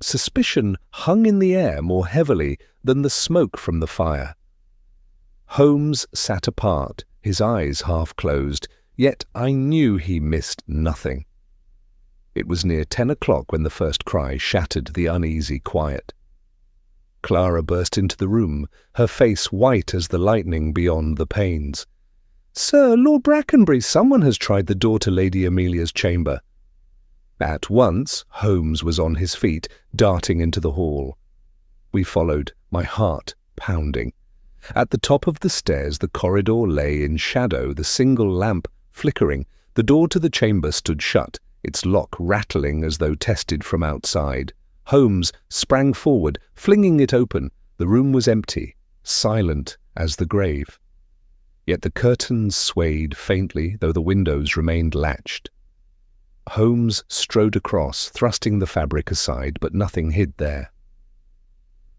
Suspicion hung in the air more heavily than the smoke from the fire. Holmes sat apart, his eyes half closed, yet I knew he missed nothing. It was near 10 o'clock when the first cry shattered the uneasy quiet. Clara burst into the room, her face white as the lightning beyond the panes. "Sir, Lord Brackenbury, someone has tried the door to Lady Amelia's chamber." At once Holmes was on his feet, darting into the hall. We followed, my heart pounding. At the top of the stairs the corridor lay in shadow, the single lamp flickering. The door to the chamber stood shut, its lock rattling as though tested from outside. Holmes sprang forward, flinging it open. The room was empty, silent as the grave. Yet the curtains swayed faintly, though the windows remained latched. Holmes strode across, thrusting the fabric aside, but nothing hid there.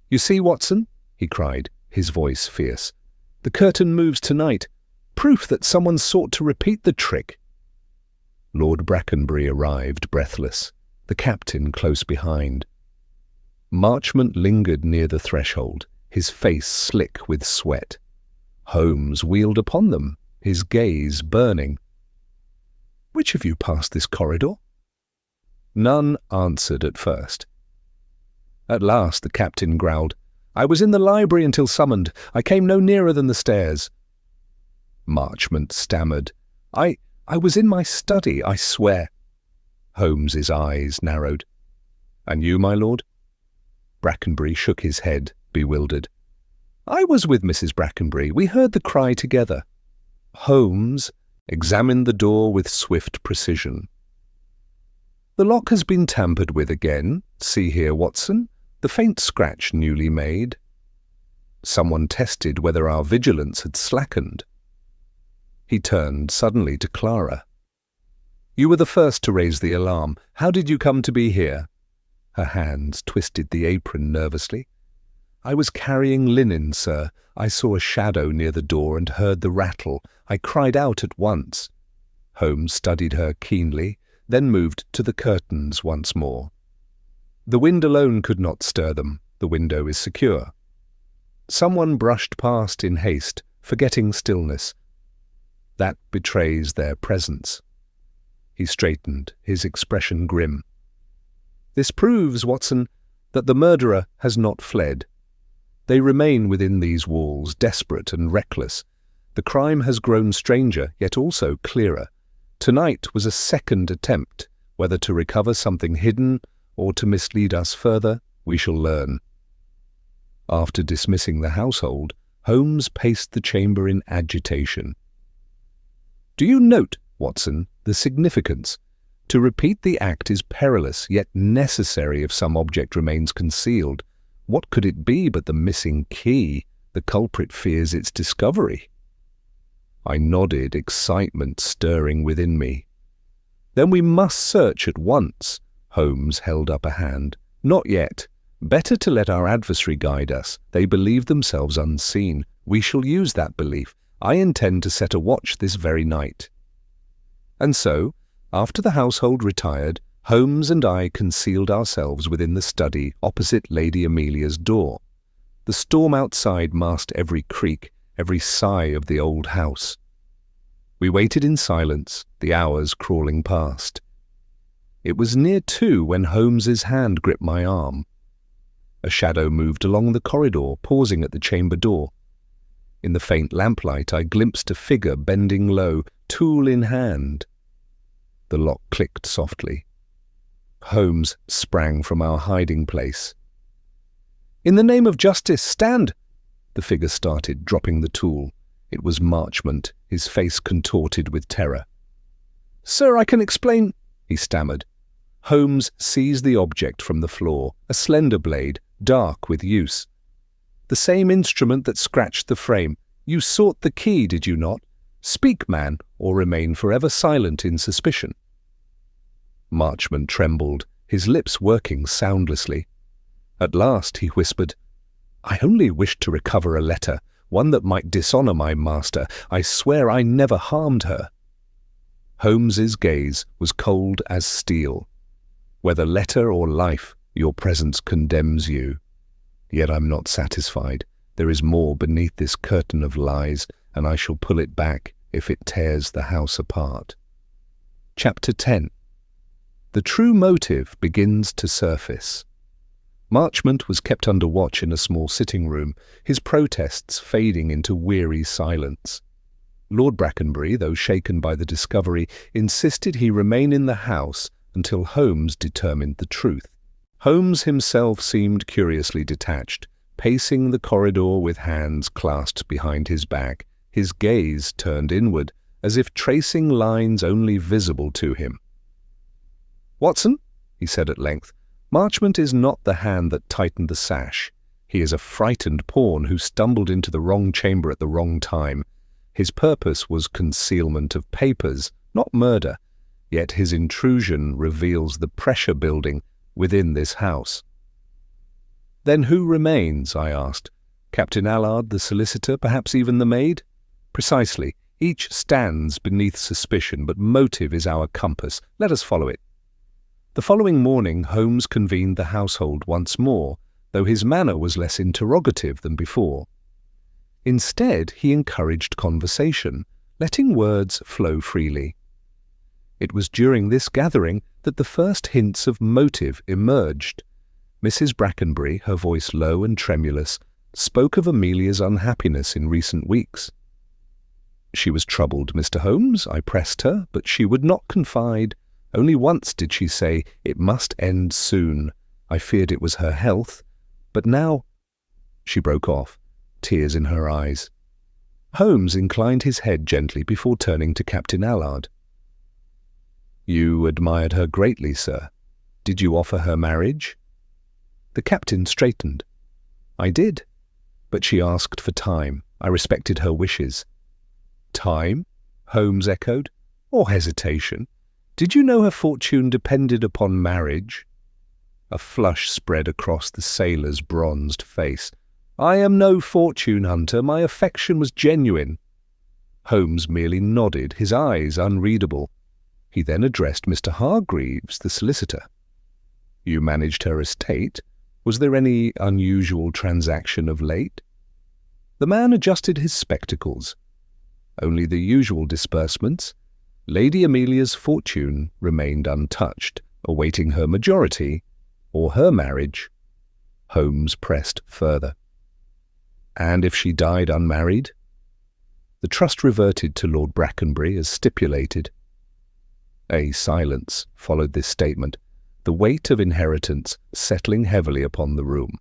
"You see, Watson," he cried, his voice fierce. "The curtain moves tonight. Proof that someone sought to repeat the trick." Lord Brackenbury arrived, breathless, the captain close behind. Marchmont lingered near the threshold, his face slick with sweat. Holmes wheeled upon them, his gaze burning. "Which of you passed this corridor?" None answered at first. At last the captain growled, "I was in the library until summoned. I came no nearer than the stairs." Marchmont stammered, I was in my study, I swear." Holmes's eyes narrowed. "And you, my lord?" Brackenbury shook his head, bewildered. "I was with Mrs. Brackenbury. We heard the cry together." Holmes examined the door with swift precision. "The lock has been tampered with again. See here, Watson, the faint scratch newly made. Someone tested whether our vigilance had slackened." He turned suddenly to Clara. "You were the first to raise the alarm. How did you come to be here?" Her hands twisted the apron nervously. "I was carrying linen, sir. I saw a shadow near the door and heard the rattle. I cried out at once." Holmes studied her keenly, then moved to the curtains once more. "The wind alone could not stir them. The window is secure." Someone brushed past in haste, forgetting stillness. That betrays their presence. He straightened, his expression grim. "This proves, Watson, that the murderer has not fled. They remain within these walls, desperate and reckless. The crime has grown stranger, yet also clearer. Tonight was a second attempt, whether to recover something hidden or to mislead us further, we shall learn." After dismissing the household, Holmes paced the chamber in agitation. "Do you note, Watson, the significance? To repeat the act is perilous, yet necessary if some object remains concealed. What could it be but the missing key? The culprit fears its discovery." I nodded, excitement stirring within me. "Then we must search at once." Holmes held up a hand. "Not yet. Better to let our adversary guide us. They believe themselves unseen. We shall use that belief. I intend to set a watch this very night." And so, after the household retired, Holmes and I concealed ourselves within the study opposite Lady Amelia's door. The storm outside masked every creak, every sigh of the old house. We waited in silence, the hours crawling past. It was near 2 when Holmes's hand gripped my arm. A shadow moved along the corridor, pausing at the chamber door. In the faint lamplight I glimpsed a figure bending low, tool in hand. The lock clicked softly. Holmes sprang from our hiding place. "In the name of justice, stand!" The figure started, dropping the tool. It was Marchmont, his face contorted with terror. "Sir, I can explain," he stammered. Holmes seized the object from the floor, a slender blade, dark with use. "The same instrument that scratched the frame. You sought the key, did you not? Speak, man, or remain forever silent in suspicion." Marchmont trembled, his lips working soundlessly. At last he whispered, "I only wished to recover a letter, one that might dishonour my master. I swear I never harmed her." Holmes's gaze was cold as steel. "Whether letter or life, your presence condemns you. Yet I'm not satisfied. There is more beneath this curtain of lies, and I shall pull it back if it tears the house apart." Chapter 10. The true motive begins to surface. Marchmont was kept under watch in a small sitting room, his protests fading into weary silence. Lord Brackenbury, though shaken by the discovery, insisted he remain in the house until Holmes determined the truth. Holmes himself seemed curiously detached, pacing the corridor with hands clasped behind his back, his gaze turned inward, as if tracing lines only visible to him. "Watson," he said at length, "Marchmont is not the hand that tightened the sash. He is a frightened pawn who stumbled into the wrong chamber at the wrong time. His purpose was concealment of papers, not murder, yet his intrusion reveals the pressure building within this house." "Then who remains?" I asked. "Captain Allard, the solicitor, perhaps even the maid?" "Precisely. Each stands beneath suspicion, but motive is our compass. Let us follow it." The following morning Holmes convened the household once more, though his manner was less interrogative than before. Instead, he encouraged conversation, letting words flow freely. It was during this gathering that the first hints of motive emerged. Mrs. Brackenbury, her voice low and tremulous, spoke of Amelia's unhappiness in recent weeks. "She was troubled, Mr. Holmes," I pressed her, but she would not confide. Only once did she say, "It must end soon." I feared it was her health, but now— She broke off, tears in her eyes. Holmes inclined his head gently before turning to Captain Allard. "You admired her greatly, sir. Did you offer her marriage?" The captain straightened. "I did, but she asked for time. I respected her wishes." "Time?" Holmes echoed. "Or hesitation? Did you know her fortune depended upon marriage?" A flush spread across the sailor's bronzed face. "I am no fortune hunter. My affection was genuine." Holmes merely nodded, his eyes unreadable. He then addressed Mr. Hargreaves, the solicitor. "You managed her estate. Was there any unusual transaction of late?" The man adjusted his spectacles. "Only the usual disbursements. Lady Amelia's fortune remained untouched, awaiting her majority or her marriage." Holmes pressed further. "And if she died unmarried?" The trust reverted to Lord Brackenbury as stipulated. A silence followed this statement, the weight of inheritance settling heavily upon the room.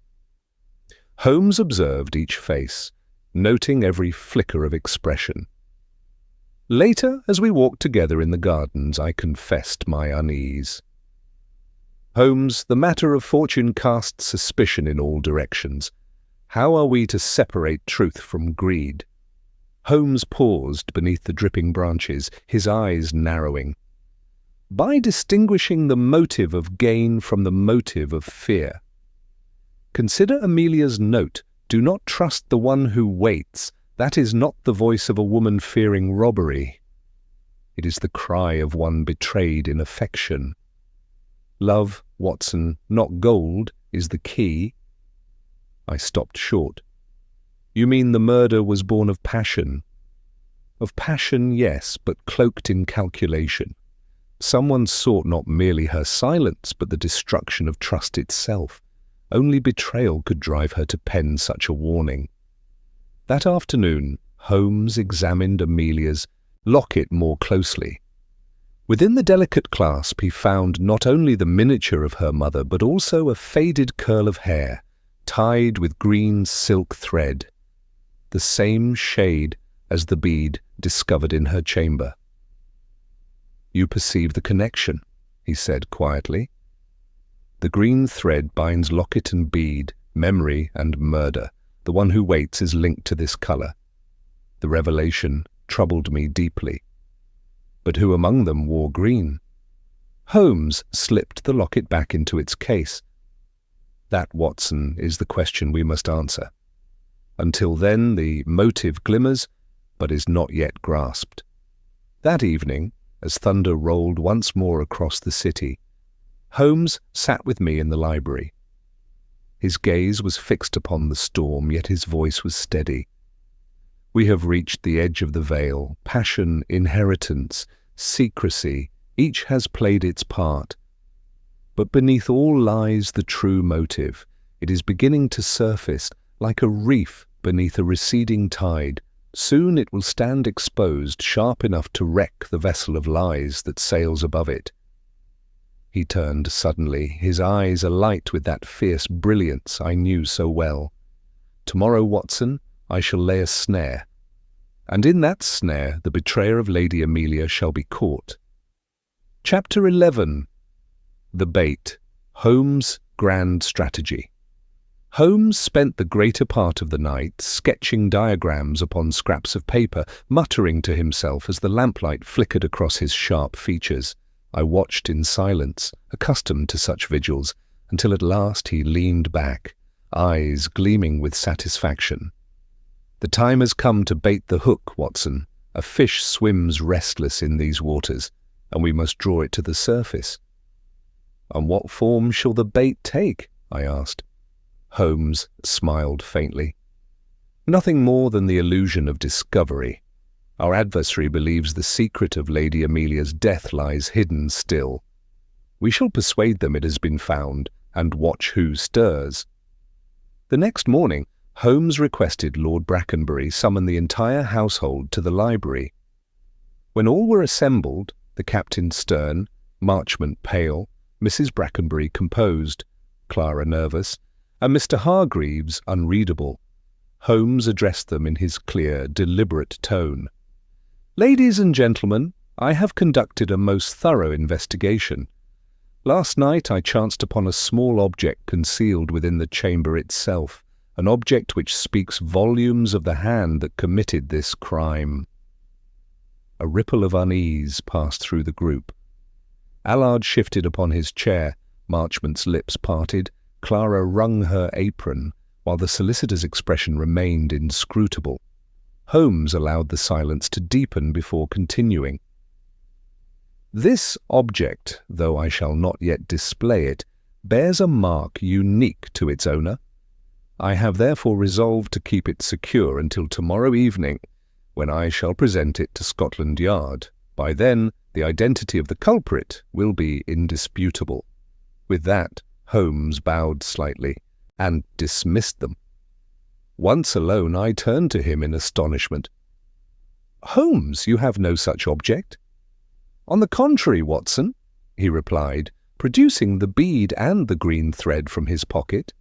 Holmes observed each face, noting every flicker of expression. Later, as we walked together in the gardens, I confessed my unease. "Holmes, the matter of fortune casts suspicion in all directions. How are we to separate truth from greed?" Holmes paused beneath the dripping branches, his eyes narrowing. "By distinguishing the motive of gain from the motive of fear. Consider Amelia's note. Do not trust the one who waits. That is not the voice of a woman fearing robbery. It is the cry of one betrayed in affection. Love, Watson, not gold, is the key." I stopped short. "You mean the murder was born of passion?" "Of passion, yes, but cloaked in calculation. Someone sought not merely her silence, but the destruction of trust itself. Only betrayal could drive her to pen such a warning." That afternoon, Holmes examined Amelia's locket more closely. Within the delicate clasp he found not only the miniature of her mother, but also a faded curl of hair, tied with green silk thread, the same shade as the bead discovered in her chamber. "You perceive the connection," he said quietly. "The green thread binds locket and bead, memory and murder. The one who waits is linked to this colour. The revelation troubled me deeply. But who among them wore green?" Holmes slipped the locket back into its case. That, Watson, is the question we must answer. Until then, the motive glimmers, but is not yet grasped. That evening, as thunder rolled once more across the city, Holmes sat with me in the library. His gaze was fixed upon the storm, yet his voice was steady. We have reached the edge of the veil. Passion, inheritance, secrecy, each has played its part. But beneath all lies the true motive. It is beginning to surface like a reef beneath a receding tide. Soon it will stand exposed, sharp enough to wreck the vessel of lies that sails above it. He turned suddenly, his eyes alight with that fierce brilliance I knew so well. Tomorrow, Watson, I shall lay a snare, and in that snare the betrayer of Lady Amelia shall be caught. Chapter 11. The Bait. Holmes' Grand Strategy. Holmes spent the greater part of the night sketching diagrams upon scraps of paper, muttering to himself as the lamplight flickered across his sharp features. I watched in silence, accustomed to such vigils, until at last he leaned back, eyes gleaming with satisfaction. The time has come to bait the hook, Watson. A fish swims restless in these waters, and we must draw it to the surface. And what form shall the bait take? I asked. Holmes smiled faintly. Nothing more than the illusion of discovery. Our adversary believes the secret of Lady Amelia's death lies hidden still. We shall persuade them it has been found, and watch who stirs. The next morning, Holmes requested Lord Brackenbury summon the entire household to the library. When all were assembled, the captain stern, Marchmont pale, Mrs. Brackenbury composed, Clara nervous, and Mr. Hargreaves unreadable, Holmes addressed them in his clear, deliberate tone. "Ladies and gentlemen, I have conducted a most thorough investigation. Last night I chanced upon a small object concealed within the chamber itself, an object which speaks volumes of the hand that committed this crime." A ripple of unease passed through the group. Allard shifted upon his chair, Marchmont's lips parted, Clara wrung her apron, while the solicitor's expression remained inscrutable. Holmes allowed the silence to deepen before continuing. "This object, though I shall not yet display it, bears a mark unique to its owner. I have therefore resolved to keep it secure until tomorrow evening, when I shall present it to Scotland Yard. By then, the identity of the culprit will be indisputable." With that, Holmes bowed slightly and dismissed them. Once alone, I turned to him in astonishment. "Holmes, you have no such object?" "On the contrary, Watson," he replied, producing the bead and the green thread from his pocket.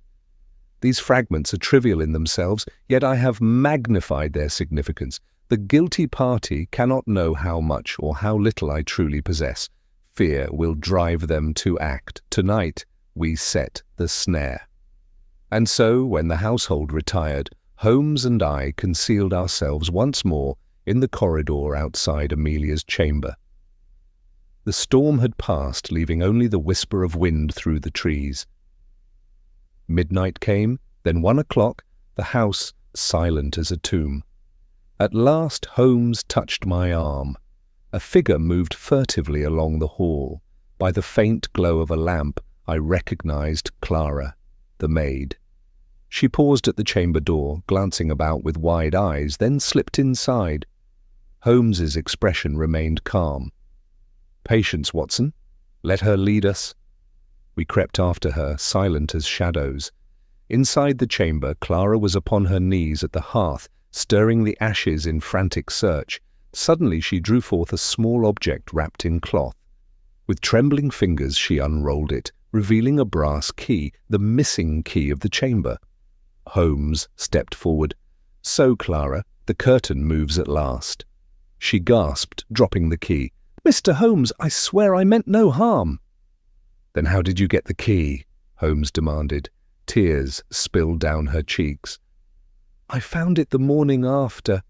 "These fragments are trivial in themselves, yet I have magnified their significance. The guilty party cannot know how much or how little I truly possess. Fear will drive them to act. Tonight we set the snare." And so, when the household retired, Holmes and I concealed ourselves once more in the corridor outside Amelia's chamber. The storm had passed, leaving only the whisper of wind through the trees. Midnight came, then 1 o'clock, the house silent as a tomb. At last Holmes touched my arm. A figure moved furtively along the hall. By the faint glow of a lamp, I recognized Clara, the maid. She paused at the chamber door, glancing about with wide eyes, then slipped inside. Holmes's expression remained calm. "Patience, Watson. Let her lead us." We crept after her, silent as shadows. Inside the chamber, Clara was upon her knees at the hearth, stirring the ashes in frantic search. Suddenly she drew forth a small object wrapped in cloth. With trembling fingers she unrolled it, revealing a brass key, the missing key of the chamber. Holmes stepped forward. "So, Clara, the curtain moves at last." She gasped, dropping the key. "Mr. Holmes, I swear I meant no harm." "Then how did you get the key?" Holmes demanded. Tears spilled down her cheeks. "I found it the morning after,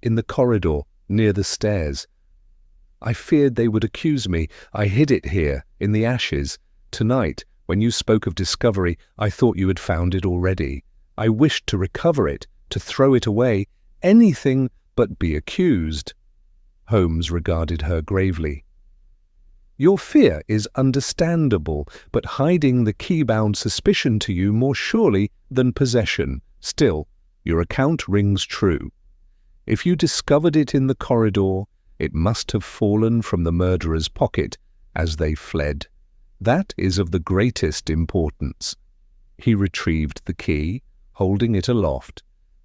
in the corridor, near the stairs. I feared they would accuse me. I hid it here, in the ashes. Tonight, when you spoke of discovery, I thought you had found it already. I wished to recover it, to throw it away, anything but be accused." Holmes regarded her gravely. "Your fear is understandable, but hiding the key-bound suspicion to you more surely than possession. Still, your account rings true. If you discovered it in the corridor, it must have fallen from the murderer's pocket as they fled. That is of the greatest importance." He retrieved the key, holding it aloft.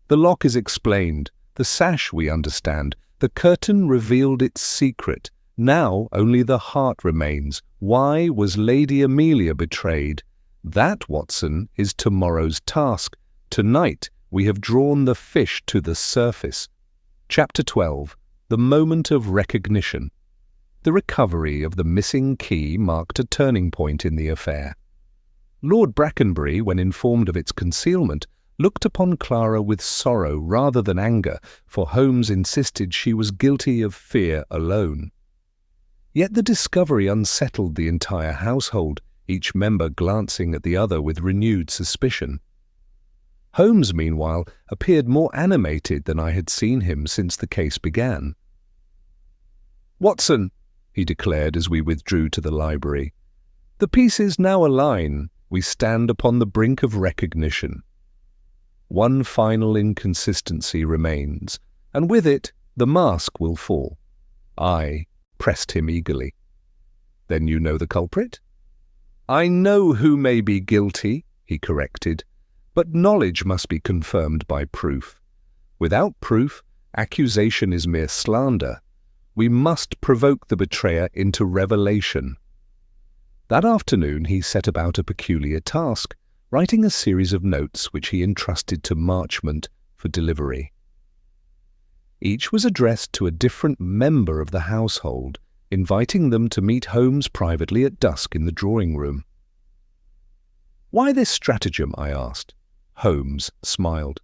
"The lock is explained. The sash we understand. The curtain revealed its secret. Now only the heart remains. Why was Lady Amelia betrayed? That, Watson, is tomorrow's task. Tonight we have drawn the fish to the surface." Chapter 12. The Moment of Recognition. The recovery of the missing key marked a turning point in the affair. Lord Brackenbury, when informed of its concealment, looked upon Clara with sorrow rather than anger, for Holmes insisted she was guilty of fear alone. Yet the discovery unsettled the entire household, each member glancing at the other with renewed suspicion. Holmes, meanwhile, appeared more animated than I had seen him since the case began. "Watson," he declared as we withdrew to the library, "the pieces now align. We stand upon the brink of recognition. One final inconsistency remains, and with it the mask will fall." I pressed him eagerly. "Then you know the culprit?" "I know who may be guilty," he corrected, "but knowledge must be confirmed by proof. Without proof, accusation is mere slander. We must provoke the betrayer into revelation." That afternoon he set about a peculiar task, writing a series of notes which he entrusted to Marchmont for delivery. Each was addressed to a different member of the household, inviting them to meet Holmes privately at dusk in the drawing-room. "Why this stratagem?" I asked. Holmes smiled.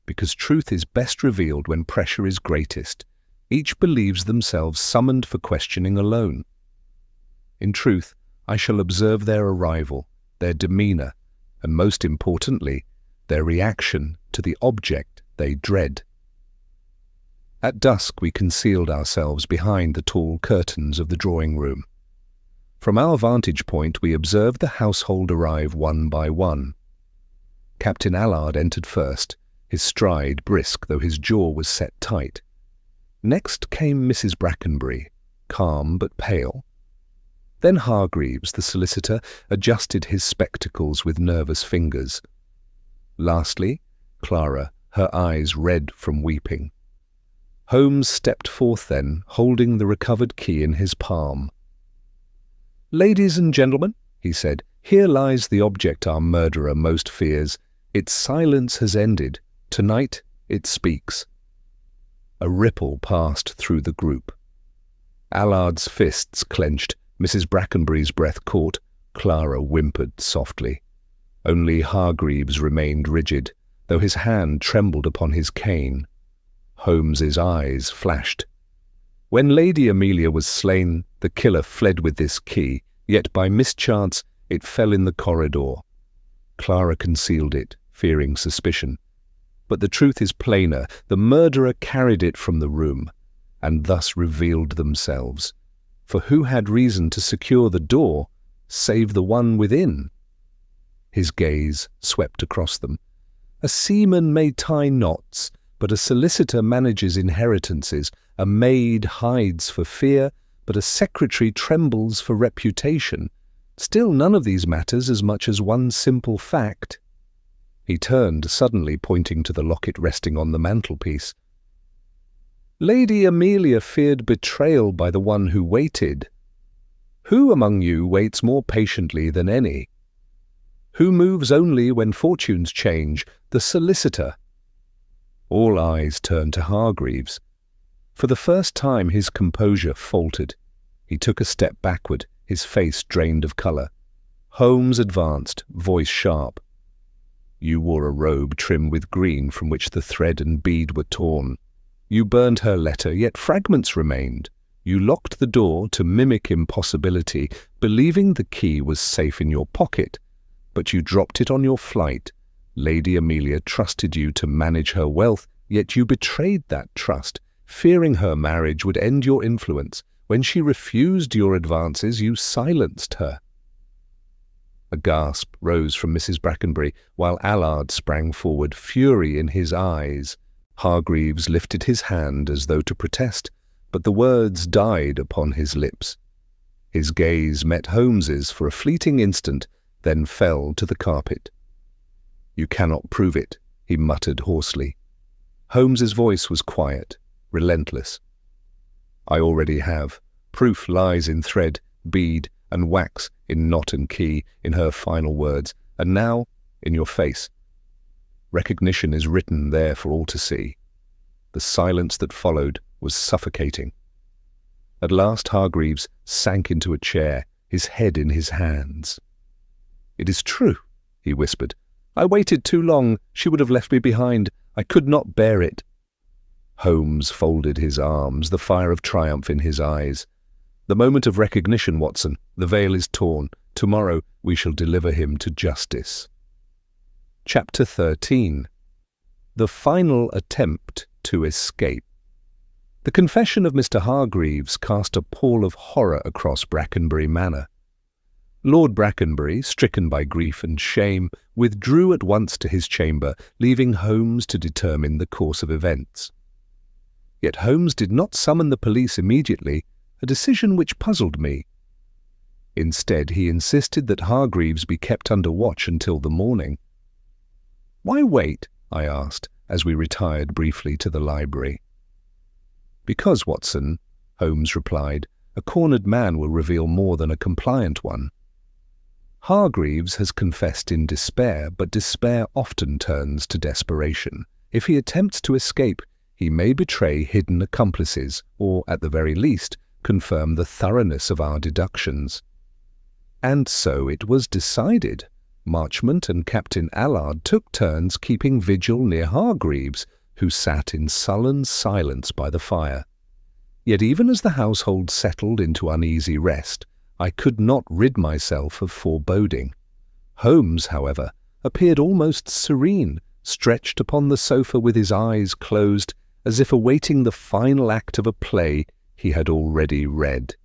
"Because truth is best revealed when pressure is greatest. Each believes themselves summoned for questioning alone. In truth, I shall observe their arrival, their demeanour, and most importantly, their reaction to the object they dread." At dusk we concealed ourselves behind the tall curtains of the drawing-room. From our vantage point we observed the household arrive one by one. Captain Allard entered first, his stride brisk though his jaw was set tight. Next came Mrs. Brackenbury, calm but pale. Then Hargreaves, the solicitor, adjusted his spectacles with nervous fingers. Lastly, Clara, her eyes red from weeping. Holmes stepped forth then, holding the recovered key in his palm. "Ladies and gentlemen," he said, "here lies the object our murderer most fears. Its silence has ended. Tonight it speaks." A ripple passed through the group. Allard's fists clenched, Mrs. Brackenbury's breath caught, Clara whimpered softly. Only Hargreaves remained rigid, though his hand trembled upon his cane. Holmes's eyes flashed. When Lady Amelia was slain, the killer fled with this key, yet by mischance it fell in the corridor. Clara concealed it, fearing suspicion. But the truth is plainer. The murderer carried it from the room, and thus revealed themselves. For who had reason to secure the door, save the one within? His gaze swept across them. A seaman may tie knots, but a solicitor manages inheritances. A maid hides for fear, but a secretary trembles for reputation. Still none of these matters as much as one simple fact. He turned suddenly, pointing to the locket resting on the mantelpiece. "Lady Amelia feared betrayal by the one who waited. Who among you waits more patiently than any? Who moves only when fortunes change? The solicitor." All eyes turned to Hargreaves. For the first time his composure faltered. He took a step backward, his face drained of colour. Holmes advanced, voice sharp. "You wore a robe trimmed with green from which the thread and bead were torn. You burned her letter, yet fragments remained. You locked the door to mimic impossibility, believing the key was safe in your pocket, but you dropped it on your flight. Lady Amelia trusted you to manage her wealth, yet you betrayed that trust, fearing her marriage would end your influence. When she refused your advances, you silenced her. A gasp rose from Mrs. Brackenbury, while Allard sprang forward, fury in his eyes. Hargreaves lifted his hand as though to protest, but the words died upon his lips. His gaze met Holmes's for a fleeting instant, then fell to the carpet. "You cannot prove it," he muttered hoarsely. Holmes's voice was quiet, relentless. "I already have. Proof lies in thread, bead, and wax, in knot and key, in her final words, and now in your face. Recognition is written there for all to see." The silence that followed was suffocating. At last Hargreaves sank into a chair, his head in his hands. "It is true," he whispered. "I waited too long. She would have left me behind. I could not bear it." Holmes folded his arms, the fire of triumph in his eyes. "The moment of recognition, Watson. The veil is torn. Tomorrow we shall deliver him to justice." Chapter 13. The Final Attempt to Escape. The confession of Mr. Hargreaves cast a pall of horror across Brackenbury Manor. Lord Brackenbury, stricken by grief and shame, withdrew at once to his chamber, leaving Holmes to determine the course of events. Yet Holmes did not summon the police immediately, a decision which puzzled me. Instead, he insisted that Hargreaves be kept under watch until the morning. "Why wait?" I asked, as we retired briefly to the library. "Because, Watson," Holmes replied, "a cornered man will reveal more than a compliant one. Hargreaves has confessed in despair, but despair often turns to desperation. If he attempts to escape, he may betray hidden accomplices, or, at the very least, confirm the thoroughness of our deductions." And so it was decided. Marchmont and Captain Allard took turns keeping vigil near Hargreaves, who sat in sullen silence by the fire. Yet even as the household settled into uneasy rest, I could not rid myself of foreboding. Holmes, however, appeared almost serene, stretched upon the sofa with his eyes closed, as if awaiting the final act of a play he had already read.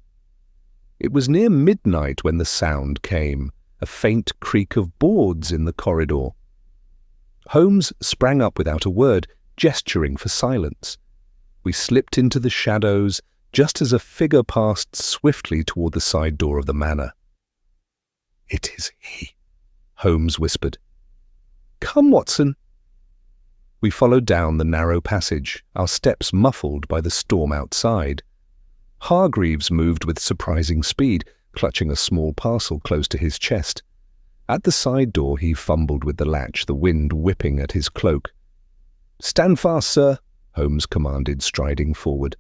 It was near midnight when the sound came, a faint creak of boards in the corridor. Holmes sprang up without a word, gesturing for silence. We slipped into the shadows just as a figure passed swiftly toward the side door of the manor. "It is he," Holmes whispered. "Come, Watson." We followed down the narrow passage, our steps muffled by the storm outside. Hargreaves moved with surprising speed, clutching a small parcel close to his chest. At the side door he fumbled with the latch, the wind whipping at his cloak. "Stand fast, sir," Holmes commanded, striding forward.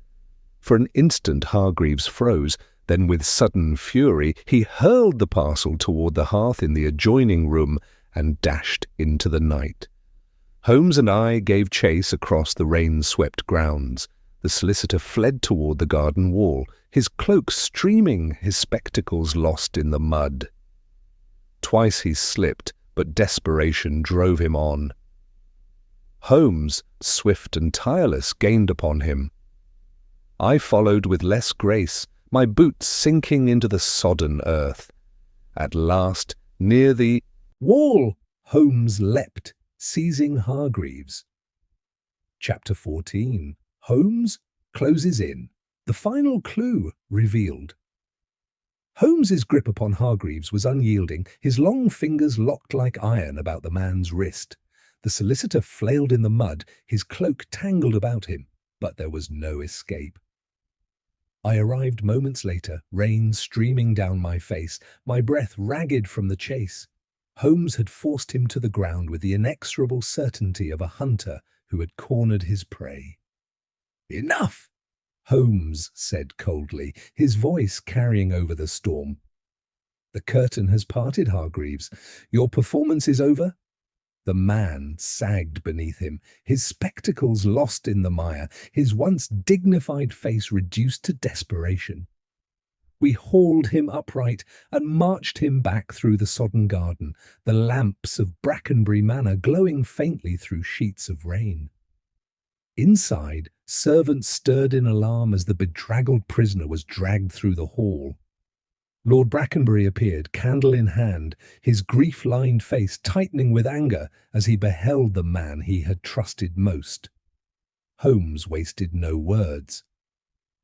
For an instant Hargreaves froze, then with sudden fury he hurled the parcel toward the hearth in the adjoining room and dashed into the night. Holmes and I gave chase across the rain-swept grounds. The solicitor fled toward the garden wall, his cloak streaming, his spectacles lost in the mud. Twice he slipped, but desperation drove him on. Holmes, swift and tireless, gained upon him. I followed with less grace, my boots sinking into the sodden earth. At last, near the wall, Holmes leapt, seizing Hargreaves. Chapter 14. Holmes closes in. The final clue revealed. Holmes's grip upon Hargreaves was unyielding, his long fingers locked like iron about the man's wrist. The solicitor flailed in the mud, his cloak tangled about him, but there was no escape. I arrived moments later, rain streaming down my face, my breath ragged from the chase. Holmes had forced him to the ground with the inexorable certainty of a hunter who had cornered his prey. "Enough!" Holmes said coldly, his voice carrying over the storm. "The curtain has parted, Hargreaves. Your performance is over." The man sagged beneath him, his spectacles lost in the mire, his once dignified face reduced to desperation. We hauled him upright and marched him back through the sodden garden, the lamps of Brackenbury Manor glowing faintly through sheets of rain. Inside, servants stirred in alarm as the bedraggled prisoner was dragged through the hall. Lord Brackenbury appeared, candle in hand, his grief-lined face tightening with anger as he beheld the man he had trusted most. Holmes wasted no words.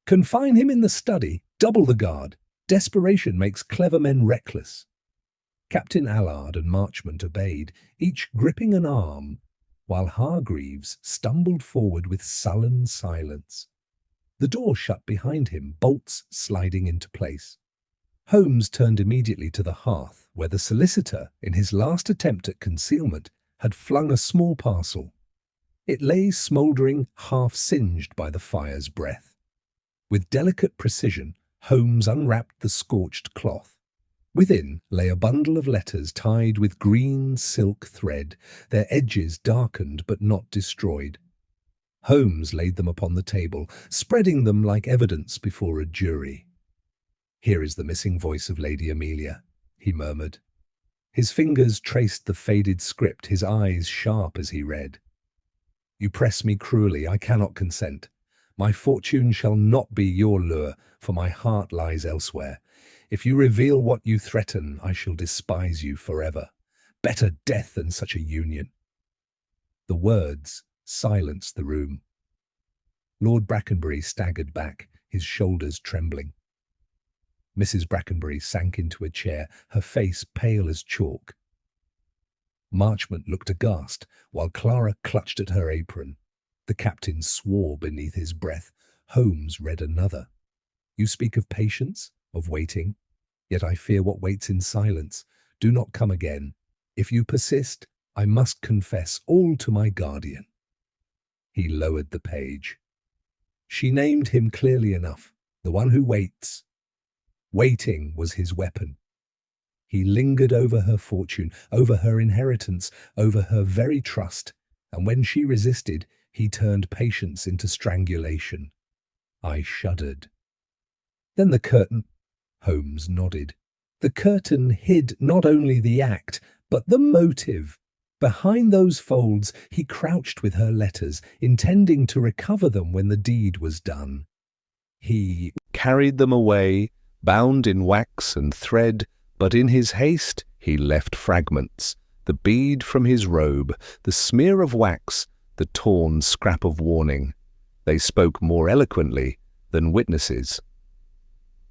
"Confine him in the study, double the guard. Desperation makes clever men reckless." Captain Allard and Marchmont obeyed, each gripping an arm, while Hargreaves stumbled forward with sullen silence. The door shut behind him, bolts sliding into place. Holmes turned immediately to the hearth, where the solicitor, in his last attempt at concealment, had flung a small parcel. It lay smouldering, half-singed by the fire's breath. With delicate precision, Holmes unwrapped the scorched cloth. Within lay a bundle of letters tied with green silk thread, their edges darkened but not destroyed. Holmes laid them upon the table, spreading them like evidence before a jury. "Here is the missing voice of Lady Amelia," he murmured. His fingers traced the faded script, his eyes sharp as he read. "You press me cruelly, I cannot consent. My fortune shall not be your lure, for my heart lies elsewhere. If you reveal what you threaten, I shall despise you forever. Better death than such a union." The words silenced the room. Lord Brackenbury staggered back, his shoulders trembling. Mrs. Brackenbury sank into a chair, her face pale as chalk. Marchmont looked aghast, while Clara clutched at her apron. The captain swore beneath his breath. Holmes read another. "You speak of patience, of waiting. Yet I fear what waits in silence. Do not come again. If you persist, I must confess all to my guardian." He lowered the page. She named him clearly enough, the one who waits. Waiting was his weapon. He lingered over her fortune, over her inheritance, over her very trust, and when she resisted, he turned patience into strangulation. I shuddered. Then the curtain. Holmes nodded. The curtain hid not only the act, but the motive. Behind those folds he crouched with her letters, intending to recover them when the deed was done. He carried them away, bound in wax and thread, but in his haste he left fragments, the bead from his robe, the smear of wax, the torn scrap of warning. They spoke more eloquently than witnesses.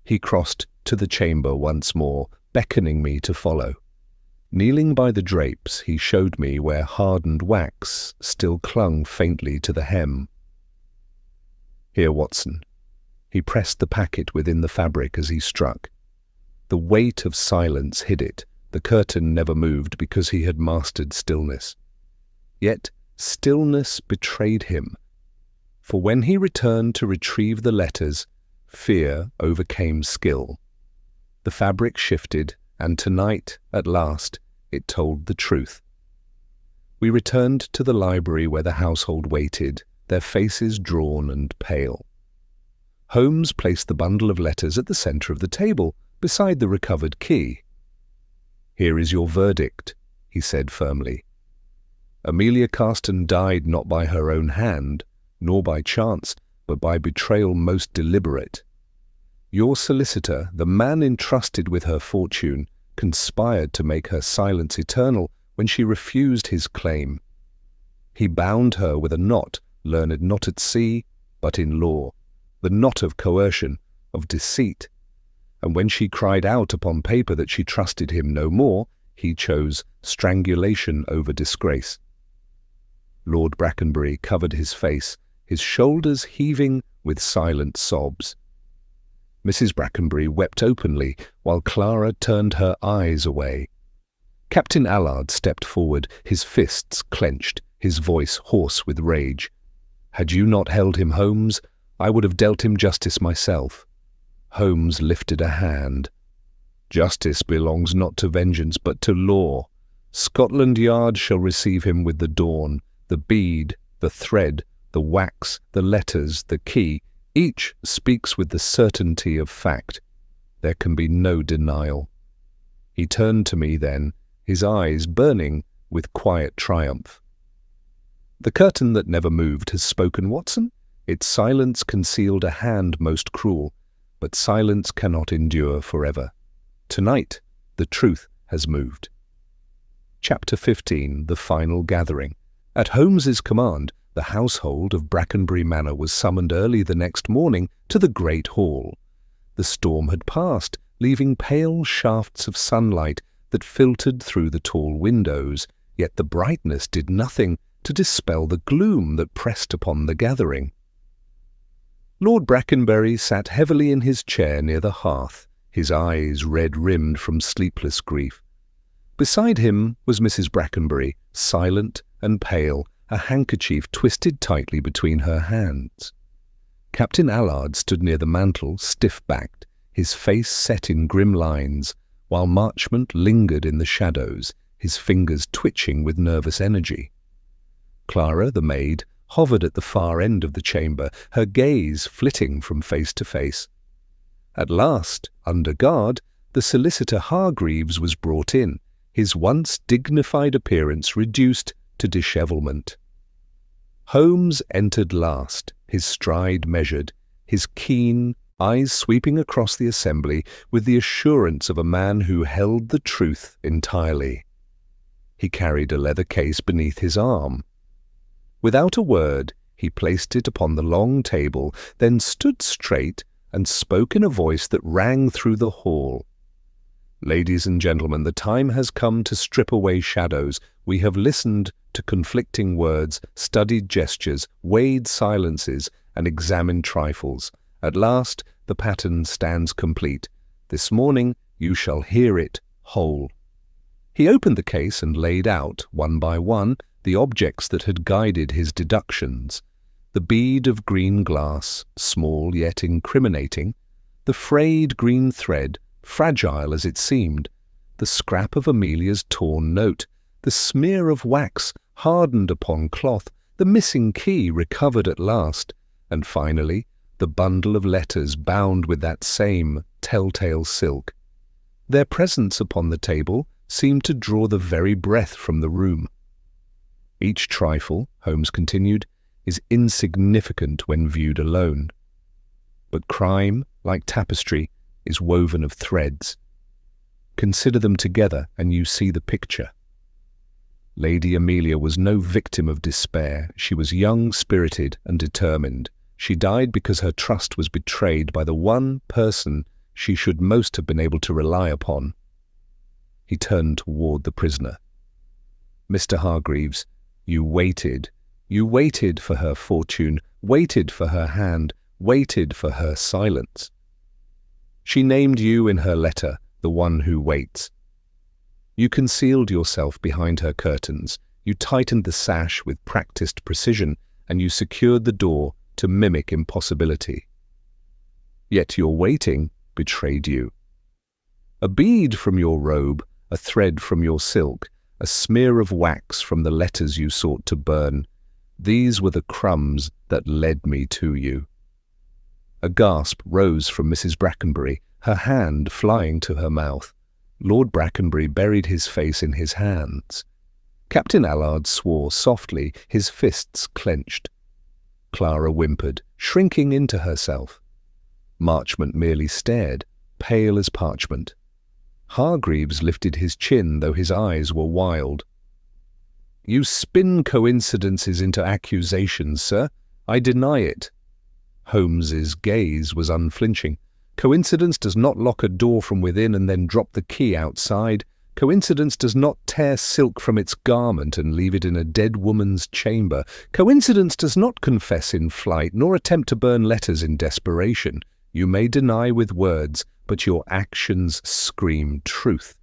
He crossed to the chamber once more, beckoning me to follow. Kneeling by the drapes, he showed me where hardened wax still clung faintly to the hem. "Here, Watson." He pressed the packet within the fabric as he struck. The weight of silence hid it. The curtain never moved because he had mastered stillness. Yet stillness betrayed him, for when he returned to retrieve the letters, fear overcame skill. The fabric shifted, and tonight, at last, it told the truth. We returned to the library where the household waited, their faces drawn and pale. Holmes placed the bundle of letters at the centre of the table, beside the recovered key. "Here is your verdict," he said firmly. "Amelia Carston died not by her own hand, nor by chance, but by betrayal most deliberate. Your solicitor, the man entrusted with her fortune, conspired to make her silence eternal when she refused his claim. He bound her with a knot learned not at sea, but in law, the knot of coercion, of deceit, and when she cried out upon paper that she trusted him no more, he chose strangulation over disgrace." Lord Brackenbury covered his face, his shoulders heaving with silent sobs. Mrs. Brackenbury wept openly, while Clara turned her eyes away. Captain Allard stepped forward, his fists clenched, his voice hoarse with rage. "Had you not held him, Holmes, I would have dealt him justice myself." Holmes lifted a hand. "Justice belongs not to vengeance, but to law. Scotland Yard shall receive him with the dawn, the bead, the thread, the wax, the letters, the key. Each speaks with the certainty of fact. There can be no denial. He turned to me then, his eyes burning with quiet triumph. The curtain that never moved has spoken, Watson. Its silence concealed a hand most cruel, but silence cannot endure forever. Tonight, the truth has moved. Chapter 15. The Final Gathering. At Holmes's command, the household of Brackenbury Manor was summoned early the next morning to the great hall. The storm had passed, leaving pale shafts of sunlight that filtered through the tall windows, yet the brightness did nothing to dispel the gloom that pressed upon the gathering. Lord Brackenbury sat heavily in his chair near the hearth, his eyes red-rimmed from sleepless grief. Beside him was Mrs. Brackenbury, silent and pale, a handkerchief twisted tightly between her hands. Captain Allard stood near the mantel, stiff-backed, his face set in grim lines, while Marchmont lingered in the shadows, his fingers twitching with nervous energy. Clara, the maid, hovered at the far end of the chamber, her gaze flitting from face to face. At last, under guard, the solicitor Hargreaves was brought in, his once dignified appearance reduced to dishevelment. Holmes entered last, his stride measured, his keen eyes sweeping across the assembly with the assurance of a man who held the truth entirely. He carried a leather case beneath his arm. Without a word, he placed it upon the long table, then stood straight and spoke in a voice that rang through the hall. "Ladies and gentlemen, the time has come to strip away shadows. We have listened to conflicting words, studied gestures, weighed silences, and examined trifles. At last, the pattern stands complete. This morning you shall hear it whole." He opened the case and laid out, one by one, the objects that had guided his deductions. The bead of green glass, small yet incriminating, the frayed green thread, fragile as it seemed, the scrap of Amelia's torn note, the smear of wax hardened upon cloth, the missing key recovered at last, and finally the bundle of letters bound with that same telltale silk. Their presence upon the table seemed to draw the very breath from the room. Each trifle, Holmes continued, is insignificant when viewed alone. But crime, like tapestry, is woven of threads. Consider them together and you see the picture. Lady Amelia was no victim of despair. She was young, spirited, and determined. She died because her trust was betrayed by the one person she should most have been able to rely upon. He turned toward the prisoner. "Mr. Hargreaves, you waited for her fortune, waited for her hand, waited for her silence. She named you in her letter, the one who waits. You concealed yourself behind her curtains, you tightened the sash with practiced precision, and you secured the door to mimic impossibility. Yet your waiting betrayed you. A bead from your robe, a thread from your silk, a smear of wax from the letters you sought to burn, these were the crumbs that led me to you." A gasp rose from Mrs. Brackenbury, her hand flying to her mouth. Lord Brackenbury buried his face in his hands. Captain Allard swore softly, his fists clenched. Clara whimpered, shrinking into herself. Marchmont merely stared, pale as parchment. Hargreaves lifted his chin, though his eyes were wild. "You spin coincidences into accusations, sir. I deny it." Holmes's gaze was unflinching. "Coincidence does not lock a door from within and then drop the key outside. Coincidence does not tear silk from its garment and leave it in a dead woman's chamber. Coincidence does not confess in flight, nor attempt to burn letters in desperation. You may deny with words, but your actions scream truth."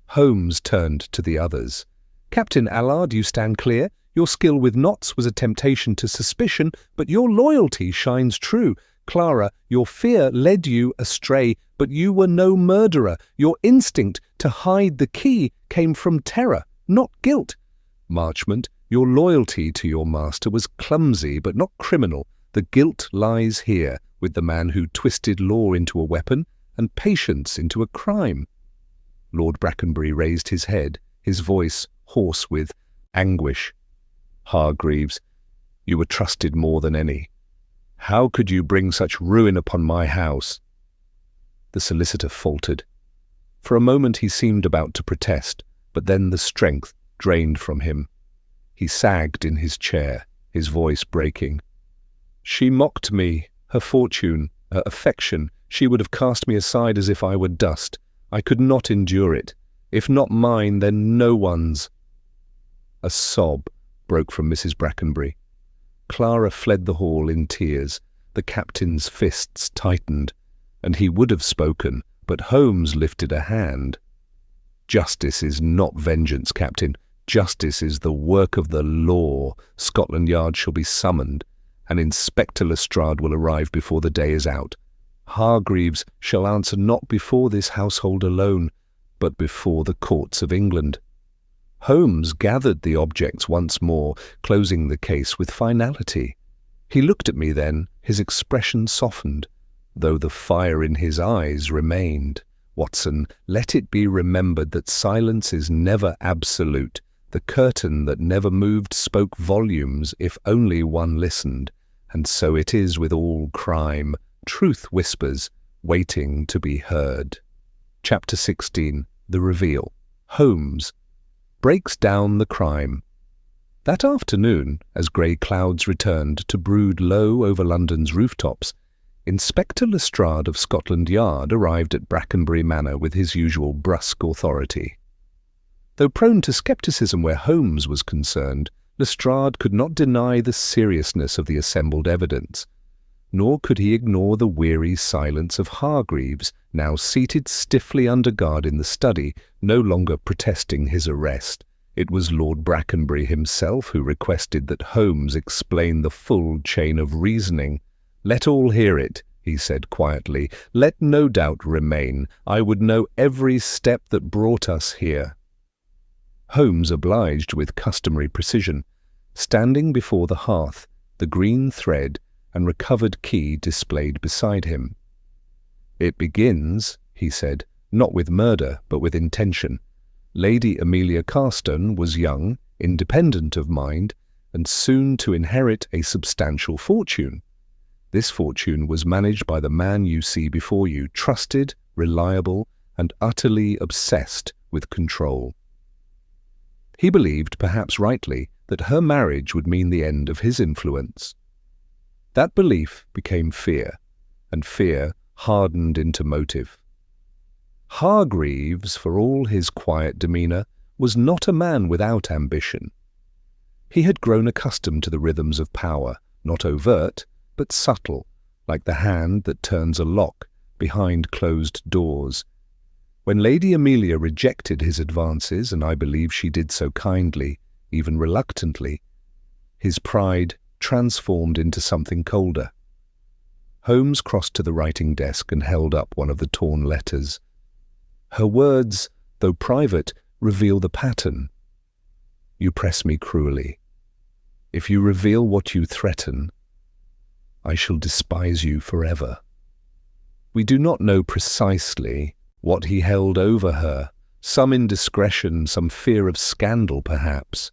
Holmes turned to the others. "Captain Allard, you stand clear. Your skill with knots was a temptation to suspicion, but your loyalty shines true. Clara, your fear led you astray, but you were no murderer. Your instinct to hide the key came from terror. not guilt. Marchmont, your loyalty to your master was clumsy but not criminal. The guilt lies here, with the man who twisted law into a weapon and patience into a crime." Lord Brackenbury raised his head, his voice hoarse with anguish. "Hargreaves, you were trusted more than any. How could you bring such ruin upon my house?" The solicitor faltered. For a moment he seemed about to protest, but then the strength drained from him. He sagged in his chair, his voice breaking. "She mocked me, her fortune, her affection. She would have cast me aside as if I were dust. I could not endure it. If not mine, then no one's." A sob broke from Mrs. Brackenbury. Clara fled the hall in tears. The captain's fists tightened, and he would have spoken, but Holmes lifted a hand. "Justice is not vengeance, Captain. Justice is the work of the law. Scotland Yard shall be summoned, and Inspector Lestrade will arrive before the day is out. Hargreaves shall answer not before this household alone, but before the courts of England." Holmes gathered the objects once more, closing the case with finality. He looked at me then, his expression softened, though the fire in his eyes remained. "Watson, let it be remembered that silence is never absolute. The curtain that never moved spoke volumes if only one listened, and so it is with all crime. Truth whispers, waiting to be heard." Chapter 16. The Reveal. Holmes breaks down the crime. That afternoon, as grey clouds returned to brood low over London's rooftops, Inspector Lestrade of Scotland Yard arrived at Brackenbury Manor with his usual brusque authority. Though prone to scepticism where Holmes was concerned, Lestrade could not deny the seriousness of the assembled evidence, nor could he ignore the weary silence of Hargreaves, now seated stiffly under guard in the study, no longer protesting his arrest. It was Lord Brackenbury himself who requested that Holmes explain the full chain of reasoning. "Let all hear it," he said quietly. "Let no doubt remain. I would know every step that brought us here." Holmes obliged with customary precision, standing before the hearth, the green thread and recovered key displayed beside him. "It begins," he said, "not with murder, but with intention. Lady Amelia Carstone was young, independent of mind, and soon to inherit a substantial fortune. This fortune was managed by the man you see before you, trusted, reliable, and utterly obsessed with control. He believed, perhaps rightly, that her marriage would mean the end of his influence. That belief became fear, and fear hardened into motive. Hargreaves, for all his quiet demeanour, was not a man without ambition. He had grown accustomed to the rhythms of power, not overt, but subtle, like the hand that turns a lock behind closed doors. When Lady Amelia rejected his advances, and I believe she did so kindly, even reluctantly, his pride transformed into something colder. Holmes crossed to the writing desk and held up one of the torn letters. Her words, though private, reveal the pattern. "You press me cruelly. If you reveal what you threaten, I shall despise you forever." We do not know precisely what he held over her, some indiscretion, some fear of scandal perhaps,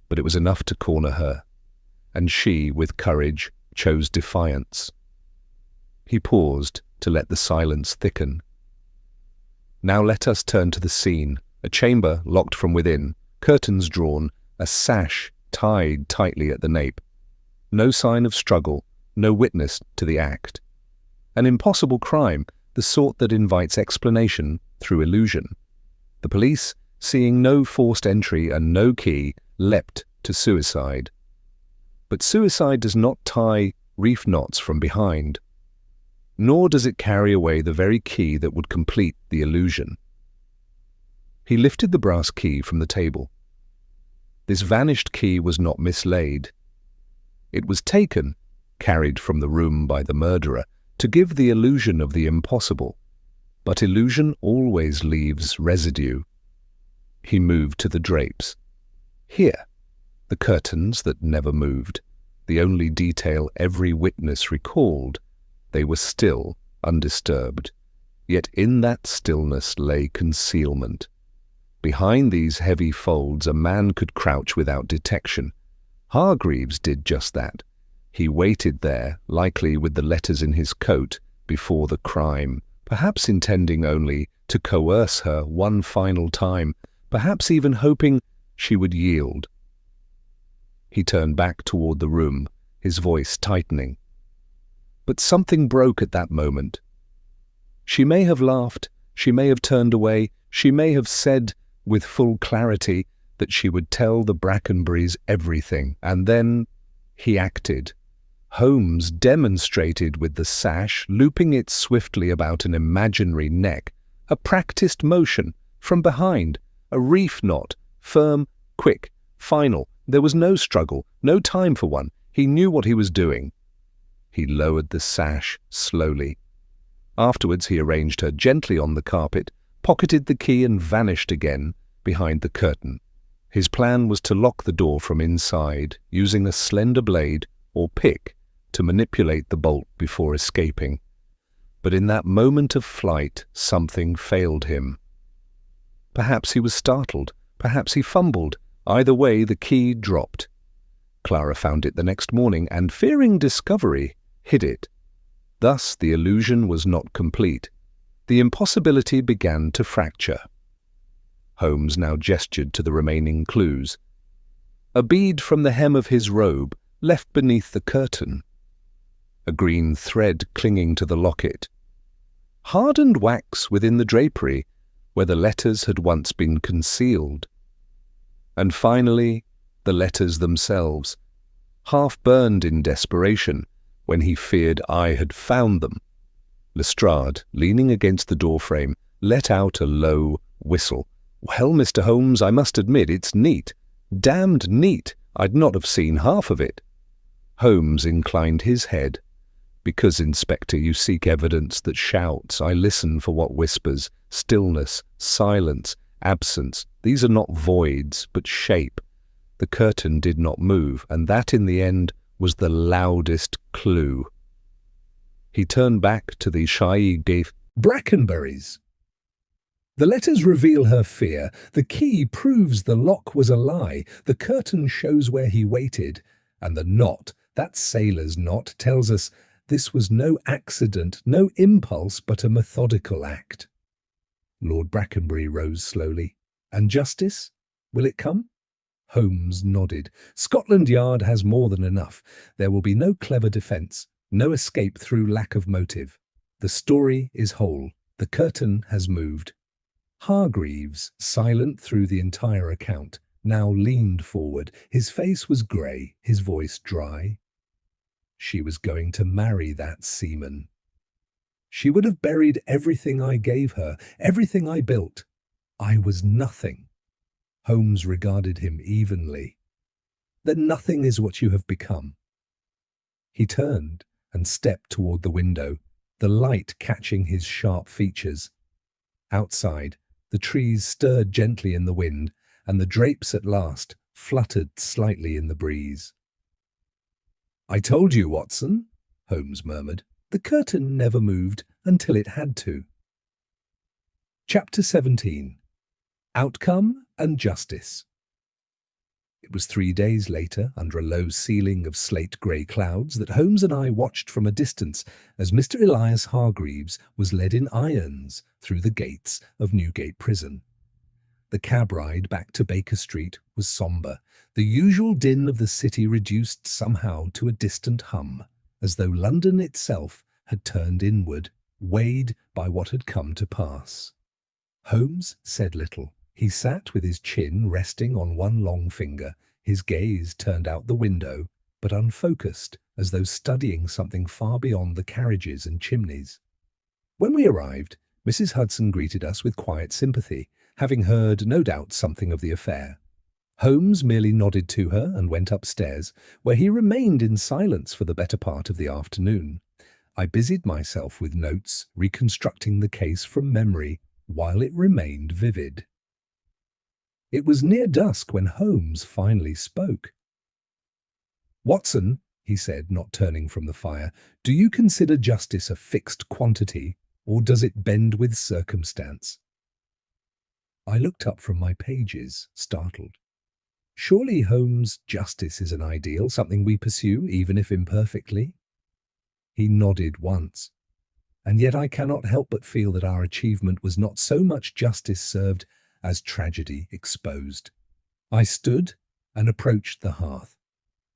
but it was enough to corner her, and she, with courage, chose defiance. He paused to let the silence thicken. "Now let us turn to the scene. A chamber locked from within, curtains drawn, a sash tied tightly at the nape. No sign of struggle, no witness to the act. An impossible crime, the sort that invites explanation through illusion. The police, seeing no forced entry and no key, leapt to suicide. But suicide does not tie reef knots from behind, nor does it carry away the very key that would complete the illusion." He lifted the brass key from the table. This vanished key was not mislaid. It was taken, carried from the room by the murderer, to give the illusion of the impossible. But illusion always leaves residue. He moved to the drapes. Here, the curtains that never moved, the only detail every witness recalled. They were still, undisturbed. Yet in that stillness lay concealment. Behind these heavy folds a man could crouch without detection. Hargreaves did just that. He waited there, likely with the letters in his coat, before the crime, perhaps intending only to coerce her one final time, perhaps even hoping she would yield. He turned back toward the room, his voice tightening. But something broke at that moment. She may have laughed, she may have turned away, she may have said with full clarity that she would tell the Brackenburys everything, and then he acted. Holmes demonstrated with the sash, looping it swiftly about an imaginary neck, a practiced motion, from behind, a reef knot, firm, quick, final. There was no struggle, no time for one. He knew what he was doing. He lowered the sash slowly. Afterwards he arranged her gently on the carpet, pocketed the key and vanished again behind the curtain. His plan was to lock the door from inside, using a slender blade or pick to manipulate the bolt before escaping. But in that moment of flight, something failed him. Perhaps he was startled, perhaps he fumbled. Either way, the key dropped. Clara found it the next morning and, fearing discovery, hid it. Thus the illusion was not complete. The impossibility began to fracture. Holmes now gestured to the remaining clues. A bead from the hem of his robe, left beneath the curtain. A green thread clinging to the locket. Hardened wax within the drapery, where the letters had once been concealed. And finally, the letters themselves, half burned in desperation, when he feared I had found them. Lestrade, leaning against the doorframe, let out a low whistle. Well, Mr. Holmes, I must admit it's neat. Damned neat. I'd not have seen half of it. Holmes inclined his head. Because, Inspector, you seek evidence that shouts, I listen for what whispers. Stillness, silence, absence. These are not voids, but shape. The curtain did not move, and that in the end was the loudest clue. He turned back to the Shai gave Brackenburys. The letters reveal her fear. The key proves the lock was a lie. The curtain shows where he waited. And the knot, that sailor's knot, tells us this was no accident, no impulse, but a methodical act. Lord Brackenbury rose slowly. And justice? Will it come? Holmes nodded. Scotland Yard has more than enough. There will be no clever defence, no escape through lack of motive. The story is whole. The curtain has moved. Hargreaves, silent through the entire account, now leaned forward. His face was grey, his voice dry. She was going to marry that seaman. She would have buried everything I gave her, everything I built. I was nothing. Holmes regarded him evenly. Then nothing is what you have become. He turned and stepped toward the window, the light catching his sharp features. Outside, the trees stirred gently in the wind, and the drapes at last fluttered slightly in the breeze. I told you, Watson, Holmes murmured. The curtain never moved until it had to. Chapter 17. Outcome and Justice. It was 3 days later, under a low ceiling of slate-grey clouds, that Holmes and I watched from a distance as Mr. Elias Hargreaves was led in irons through the gates of Newgate Prison. The cab ride back to Baker Street was sombre, the usual din of the city reduced somehow to a distant hum, as though London itself had turned inward, weighed by what had come to pass. Holmes said little. He sat with his chin resting on one long finger, his gaze turned out the window, but unfocused, as though studying something far beyond the carriages and chimneys. When we arrived, Mrs. Hudson greeted us with quiet sympathy, having heard, no doubt, something of the affair. Holmes merely nodded to her and went upstairs, where he remained in silence for the better part of the afternoon. I busied myself with notes, reconstructing the case from memory, while it remained vivid. It was near dusk when Holmes finally spoke. "Watson," he said, not turning from the fire, "do you consider justice a fixed quantity, or does it bend with circumstance?" I looked up from my pages, startled. Surely, Holmes, justice is an ideal, something we pursue, even if imperfectly? He nodded once. And yet I cannot help but feel that our achievement was not so much justice served as tragedy exposed. I stood and approached the hearth.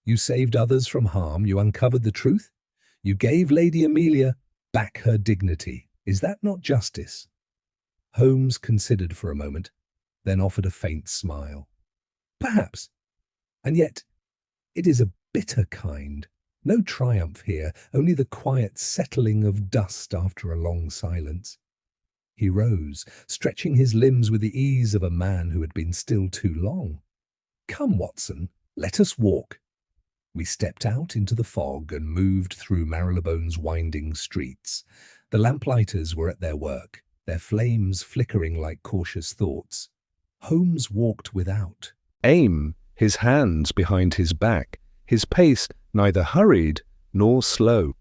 You saved others from harm, you uncovered the truth, you gave Lady Amelia back her dignity. Is that not justice? Holmes considered for a moment, then offered a faint smile. Perhaps. And yet, it is a bitter kind. No triumph here, only the quiet settling of dust after a long silence. He rose, stretching his limbs with the ease of a man who had been still too long. "Come, Watson, let us walk." We stepped out into the fog and moved through Marylebone's winding streets. The lamplighters were at their work, their flames flickering like cautious thoughts. Holmes walked without aim, his hands behind his back, his pace neither hurried nor slow.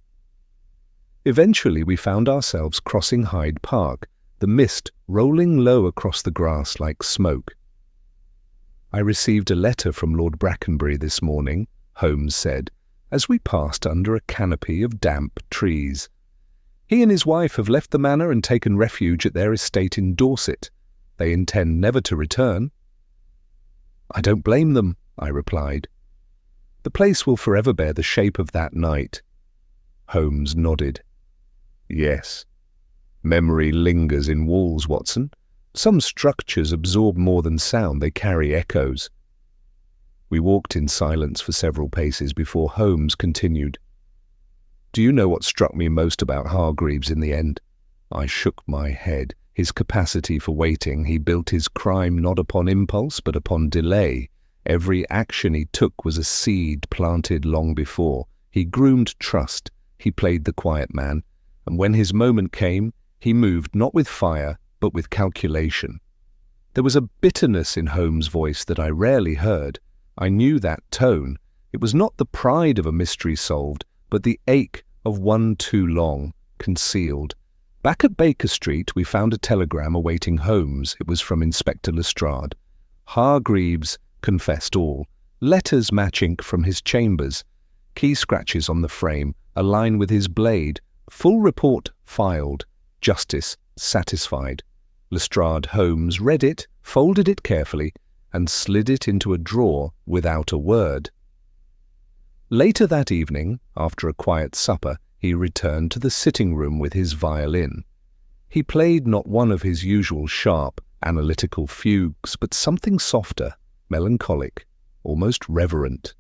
Eventually we found ourselves crossing Hyde Park, the mist rolling low across the grass like smoke. "I received a letter from Lord Brackenbury this morning," Holmes said, as we passed under a canopy of damp trees. "He and his wife have left the manor and taken refuge at their estate in Dorset. They intend never to return." "I don't blame them," I replied. "The place will forever bear the shape of that night." Holmes nodded. "Yes. Memory lingers in walls, Watson. Some structures absorb more than sound, they carry echoes." We walked in silence for several paces before Holmes continued. "Do you know what struck me most about Hargreaves in the end?" I shook my head. His capacity for waiting, he built his crime not upon impulse but upon delay. Every action he took was a seed planted long before. He groomed trust, he played the quiet man, and when his moment came, he moved not with fire, but with calculation. There was a bitterness in Holmes' voice that I rarely heard. I knew that tone. It was not the pride of a mystery solved, but the ache of one too long concealed. Back at Baker Street, we found a telegram awaiting Holmes. It was from Inspector Lestrade. Hargreaves confessed all. Letters match ink from his chambers. Key scratches on the frame, a line with his blade. Full report filed. Justice satisfied. Lestrade Holmes read it, folded it carefully, and slid it into a drawer without a word. Later that evening, after a quiet supper, he returned to the sitting-room with his violin. He played not one of his usual sharp, analytical fugues, but something softer, melancholic, almost reverent.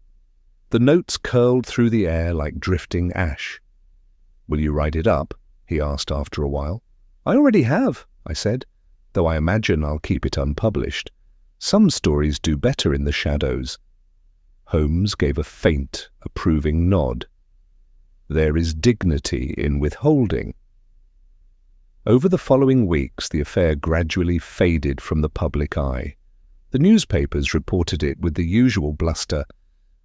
The notes curled through the air like drifting ash. "Will you write it up?" he asked after a while. "I already have," I said, "though I imagine I'll keep it unpublished. Some stories do better in the shadows." Holmes gave a faint, approving nod. "There is dignity in withholding." Over the following weeks, the affair gradually faded from the public eye. The newspapers reported it with the usual bluster.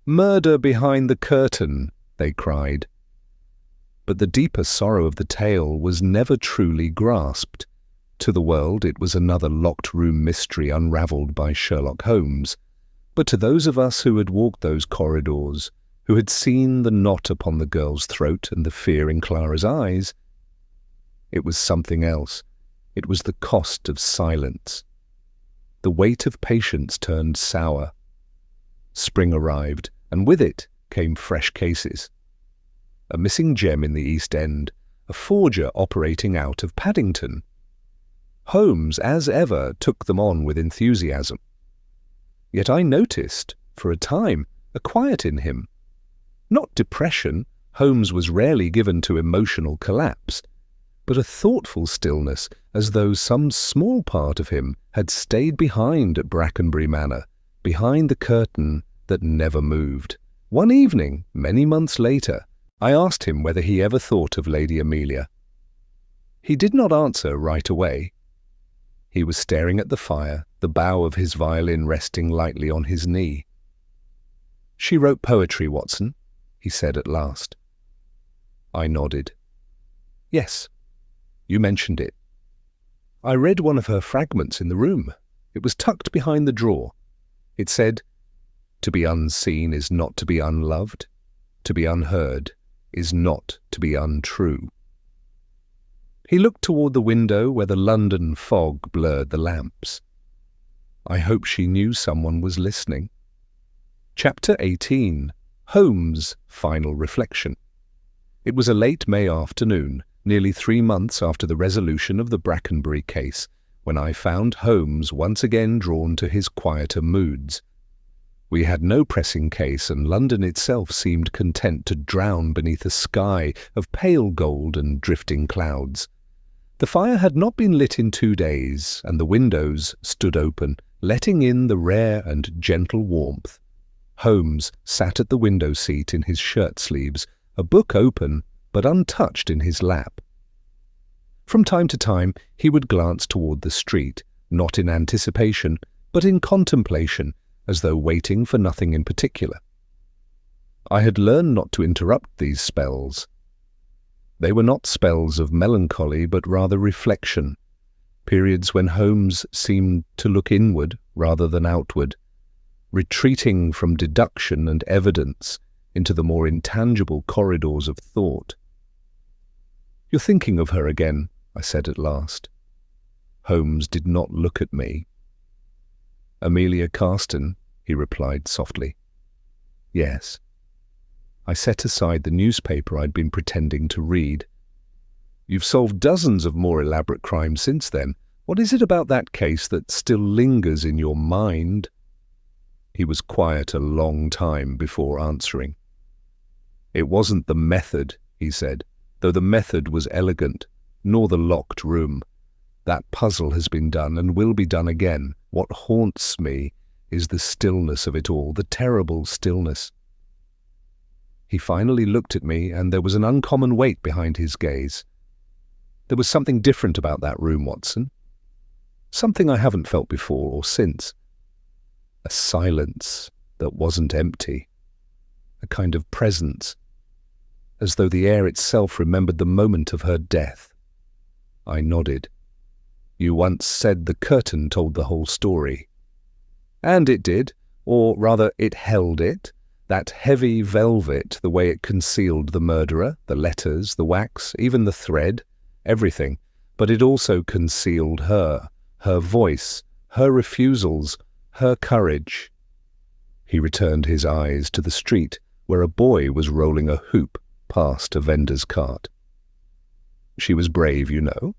"Murder behind the curtain," they cried. But the deeper sorrow of the tale was never truly grasped. To the world, it was another locked-room mystery unravelled by Sherlock Holmes. But to those of us who had walked those corridors, who had seen the knot upon the girl's throat and the fear in Clara's eyes, it was something else. It was the cost of silence. The weight of patience turned sour. Spring arrived, and with it came fresh cases. A missing gem in the East End, a forger operating out of Paddington. Holmes, as ever, took them on with enthusiasm. Yet I noticed, for a time, a quiet in him. Not depression, Holmes was rarely given to emotional collapse, but a thoughtful stillness, as though some small part of him had stayed behind at Brackenbury Manor, behind the curtain that never moved. One evening, many months later, I asked him whether he ever thought of Lady Amelia. He did not answer right away. He was staring at the fire, the bow of his violin resting lightly on his knee. "She wrote poetry, Watson," he said at last. I nodded. "Yes, you mentioned it. I read one of her fragments in the room. It was tucked behind the drawer. It said, 'To be unseen is not to be unloved. To be unheard is not to be untrue.'" He looked toward the window where the London fog blurred the lamps. I hope she knew someone was listening. Chapter 18. Holmes' Final Reflection. It was a late May afternoon, nearly 3 months after the resolution of the Brackenbury case, when I found Holmes once again drawn to his quieter moods. We had no pressing case, and London itself seemed content to drown beneath a sky of pale gold and drifting clouds. The fire had not been lit in 2 days, and the windows stood open, letting in the rare and gentle warmth. Holmes sat at the window seat in his shirt sleeves, a book open but untouched in his lap. From time to time he would glance toward the street, not in anticipation, but in contemplation, as though waiting for nothing in particular. I had learned not to interrupt these spells. They were not spells of melancholy, but rather reflection, periods when Holmes seemed to look inward rather than outward, retreating from deduction and evidence into the more intangible corridors of thought. "You're thinking of her again," I said at last. Holmes did not look at me. "Amelia Carston," he replied softly. "Yes." I set aside the newspaper I'd been pretending to read. "You've solved dozens of more elaborate crimes since then. What is it about that case that still lingers in your mind?" He was quiet a long time before answering. "It wasn't the method," he said, "though the method was elegant, nor the locked room. That puzzle has been done and will be done again. What haunts me is the stillness of it all, the terrible stillness." He finally looked at me, and there was an uncommon weight behind his gaze. "There was something different about that room, Watson. Something I haven't felt before or since. A silence that wasn't empty. A kind of presence, as though the air itself remembered the moment of her death." I nodded. "You once said the curtain told the whole story." "And it did, or rather it held it. That heavy velvet, the way it concealed the murderer, the letters, the wax, even the thread, everything. But it also concealed her, her voice, her refusals, her courage." He returned his eyes to the street, where a boy was rolling a hoop past a vendor's cart. "She was brave, you know.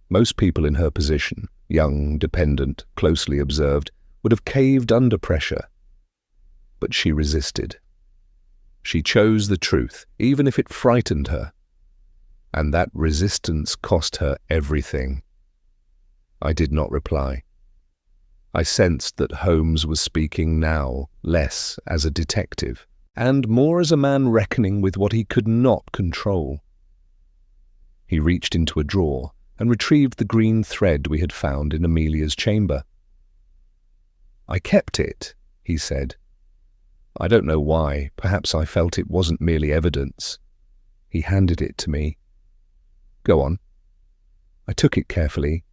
Most people in her position, young, dependent, closely observed, would have caved under pressure. But she resisted. She chose the truth, even if it frightened her. And that resistance cost her everything." I did not reply. I sensed that Holmes was speaking now less as a detective, and more as a man reckoning with what he could not control. He reached into a drawer and retrieved the green thread we had found in Amelia's chamber. "I kept it," he said. "I don't know why. Perhaps I felt it wasn't merely evidence." He handed it to me. "Go on." I took it carefully.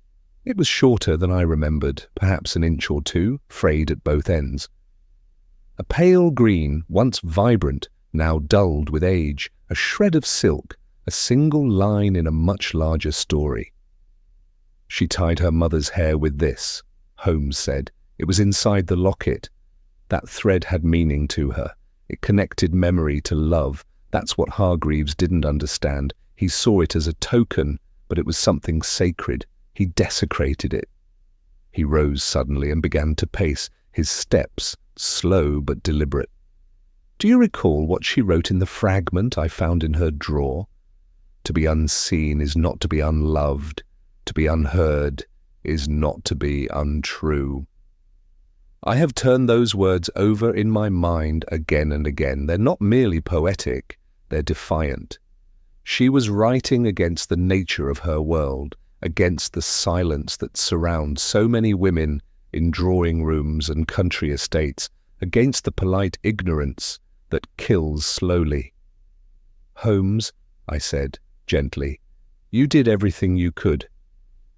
It was shorter than I remembered, perhaps an inch or two, frayed at both ends. A pale green, once vibrant, now dulled with age, a shred of silk, a single line in a much larger story. "She tied her mother's hair with this," Holmes said. "It was inside the locket. That thread had meaning to her. It connected memory to love. That's what Hargreaves didn't understand. He saw it as a token, but it was something sacred. He desecrated it." He rose suddenly and began to pace, his steps slow but deliberate. "Do you recall what she wrote in the fragment I found in her drawer? 'To be unseen is not to be unloved. To be unheard is not to be untrue.' I have turned those words over in my mind again and again. They're not merely poetic, they're defiant. She was writing against the nature of her world, against the silence that surrounds so many women in drawing rooms and country estates, against the polite ignorance that kills slowly. "Holmes," I said, gently, "you did everything you could."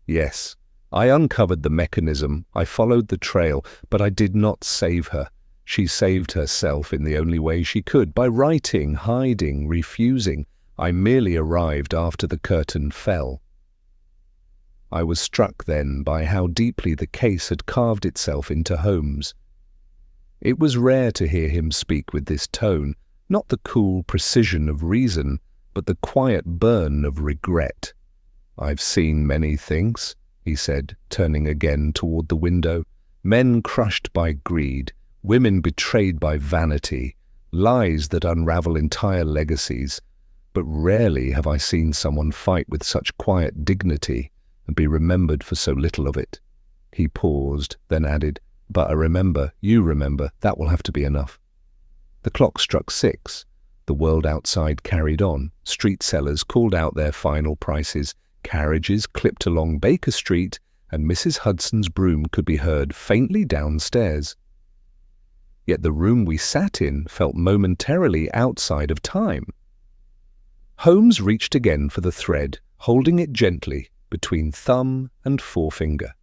"Yes, I uncovered the mechanism, I followed the trail, but I did not save her. She saved herself in the only way she could, by writing, hiding, refusing. I merely arrived after the curtain fell." I was struck then by how deeply the case had carved itself into Holmes. It was rare to hear him speak with this tone, not the cool precision of reason, but the quiet burn of regret. "I've seen many things," he said, turning again toward the window. "Men crushed by greed, women betrayed by vanity, lies that unravel entire legacies. But rarely have I seen someone fight with such quiet dignity and be remembered for so little of it." He paused, then added, "But I remember, you remember, that will have to be enough." The clock struck 6. The world outside carried on. Street sellers called out their final prices. Carriages clipped along Baker Street, and Mrs. Hudson's broom could be heard faintly downstairs. Yet the room we sat in felt momentarily outside of time. Holmes reached again for the thread, holding it gently between thumb and forefinger.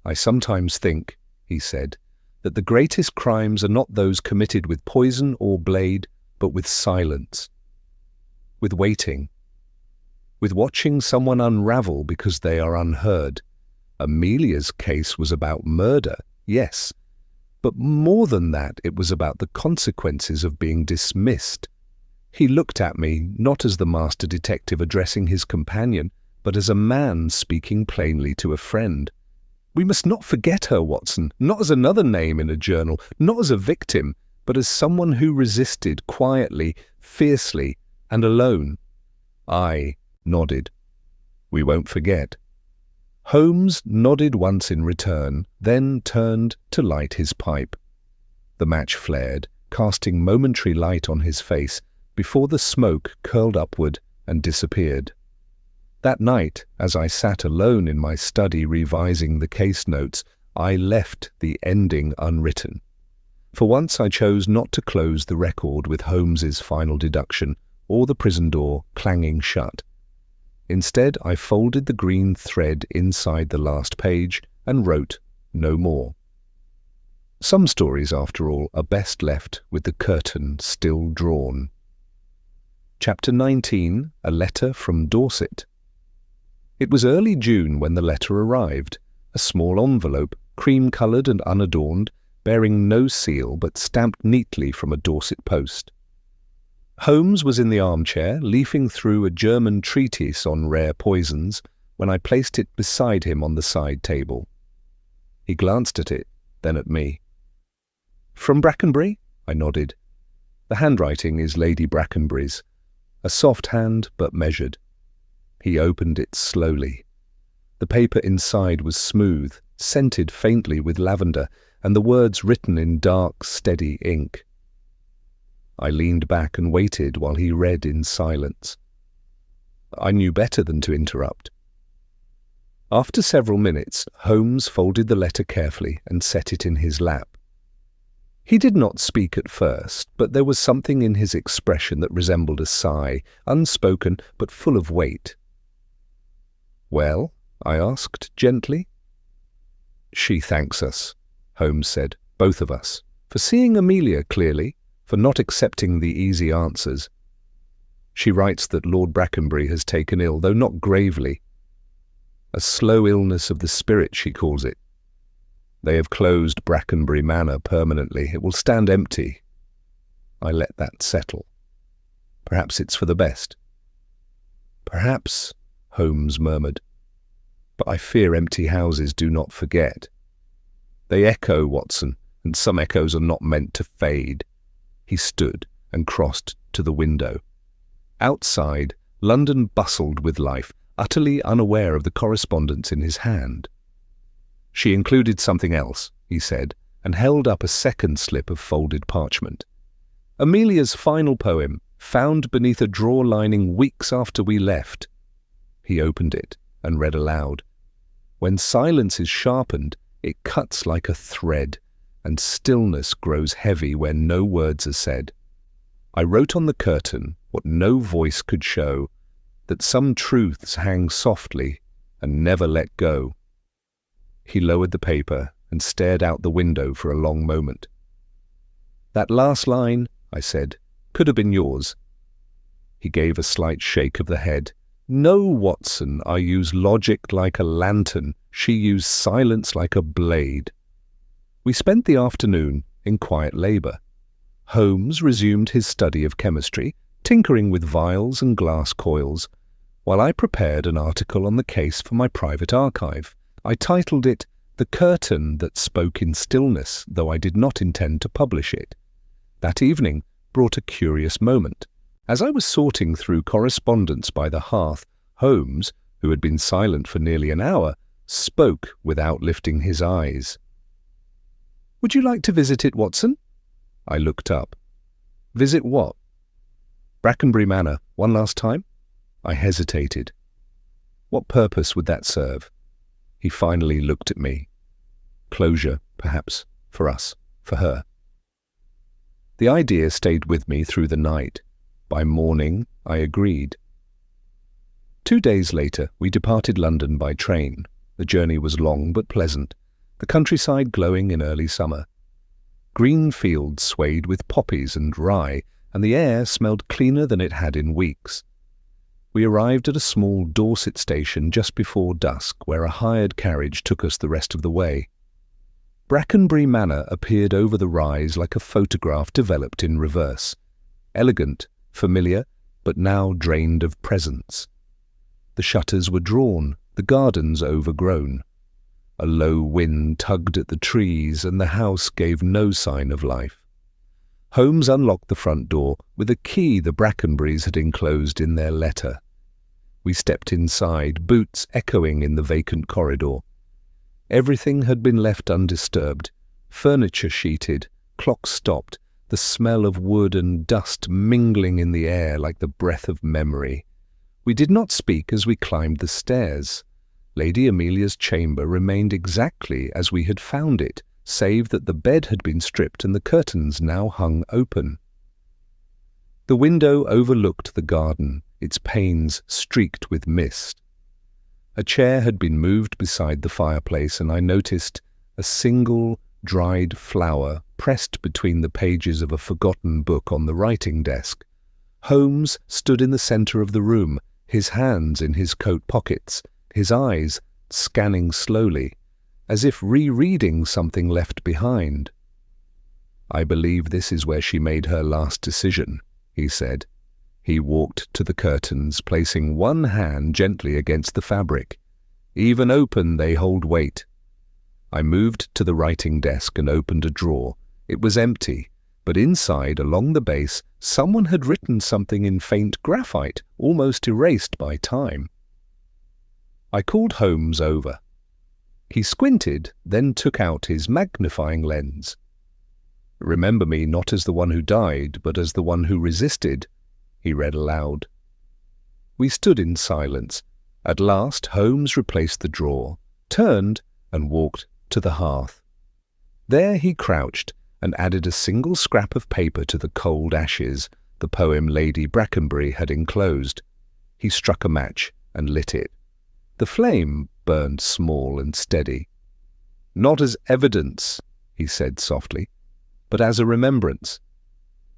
"I sometimes think," he said, "that the greatest crimes are not those committed with poison or blade, but with silence, with waiting, with watching someone unravel because they are unheard. Amelia's case was about murder, yes, but more than that, it was about the consequences of being dismissed." He looked at me not as the master detective addressing his companion, but as a man speaking plainly to a friend. "We must not forget her, Watson, not as another name in a journal, not as a victim, but as someone who resisted quietly, fiercely, and alone." I nodded. "We won't forget." Holmes nodded once in return, then turned to light his pipe. The match flared, casting momentary light on his face, before the smoke curled upward and disappeared. That night, as I sat alone in my study revising the case notes, I left the ending unwritten. For once I chose not to close the record with Holmes's final deduction, or the prison door clanging shut. Instead, I folded the green thread inside the last page and wrote no more. Some stories, after all, are best left with the curtain still drawn. Chapter 19, A Letter from Dorset. It was early June when the letter arrived, a small envelope, cream-coloured and unadorned, bearing no seal but stamped neatly from a Dorset post. Holmes was in the armchair, leafing through a German treatise on rare poisons, when I placed it beside him on the side table. He glanced at it, then at me. "From Brackenbury?" I nodded. The handwriting is Lady Brackenbury's, a soft hand but measured. He opened it slowly. The paper inside was smooth, scented faintly with lavender, and the words written in dark, steady ink. I leaned back and waited while he read in silence. I knew better than to interrupt. After several minutes, Holmes folded the letter carefully and set it in his lap. He did not speak at first, but there was something in his expression that resembled a sigh, unspoken but full of weight. "Well?" I asked gently. "She thanks us," Holmes said, "both of us, for seeing Amelia clearly, for not accepting the easy answers. She writes that Lord Brackenbury has taken ill, though not gravely. A slow illness of the spirit, she calls it. They have closed Brackenbury Manor permanently. It will stand empty." I let that settle. "Perhaps it's for the best." "Perhaps," Holmes murmured. "But I fear empty houses do not forget. They echo, Watson, and some echoes are not meant to fade." He stood and crossed to the window. Outside, London bustled with life, utterly unaware of the correspondence in his hand. "She included something else," he said, and held up a second slip of folded parchment. "Amelia's final poem, found beneath a drawer lining weeks after we left." He opened it and read aloud. "When silence is sharpened, It cuts like a thread, and stillness grows heavy where no words are said. I wrote on the curtain what no voice could show, that some truths hang softly and never let go. He lowered the paper and stared out the window for a long moment. "That last line," I said, "could have been yours." He gave a slight shake of the head. "No, Watson, I use logic like a lantern. She used silence like a blade." We spent the afternoon in quiet labour. Holmes resumed his study of chemistry, tinkering with vials and glass coils, while I prepared an article on the case for my private archive. I titled it "The Curtain That Spoke in Stillness," though I did not intend to publish it. That evening brought a curious moment. As I was sorting through correspondence by the hearth, Holmes, who had been silent for nearly an hour, spoke without lifting his eyes. "Would you like to visit it, Watson?" I looked up. "Visit what?" "Brackenbury Manor, one last time?" I hesitated. What purpose would that serve? He finally looked at me. Closure, perhaps, for us, for her. The idea stayed with me through the night. By morning, I agreed. 2 days later, we departed London by train. The journey was long but pleasant, the countryside glowing in early summer. Green fields swayed with poppies and rye, and the air smelled cleaner than it had in weeks. We arrived at a small Dorset station just before dusk, where a hired carriage took us the rest of the way. Brackenbury Manor appeared over the rise like a photograph developed in reverse. Elegant, familiar, but now drained of presence. The shutters were drawn, the gardens overgrown. A low wind tugged at the trees, and the house gave no sign of life. Holmes unlocked the front door with a key the Brackenburys had enclosed in their letter. We stepped inside, boots echoing in the vacant corridor. Everything had been left undisturbed, furniture sheeted, clocks stopped, the smell of wood and dust mingling in the air like the breath of memory. We did not speak as we climbed the stairs. Lady Amelia's chamber remained exactly as we had found it, save that the bed had been stripped and the curtains now hung open. The window overlooked the garden, its panes streaked with mist. A chair had been moved beside the fireplace, and I noticed a single dried flower pressed between the pages of a forgotten book on the writing desk. Holmes stood in the centre of the room, his hands in his coat pockets, his eyes scanning slowly, as if rereading something left behind. "I believe this is where she made her last decision," he said. He walked to the curtains, placing one hand gently against the fabric. "Even open, they hold weight." I moved to the writing desk and opened a drawer. It was empty, but inside, along the base, someone had written something in faint graphite, almost erased by time. I called Holmes over. He squinted, then took out his magnifying lens. "Remember me not as the one who died, but as the one who resisted," he read aloud. We stood in silence. At last Holmes replaced the drawer, turned, and walked to the hearth. There he crouched and added a single scrap of paper to the cold ashes, the poem Lady Brackenbury had enclosed. He struck a match and lit it. The flame burned small and steady. "Not as evidence," he said softly, "but as a remembrance."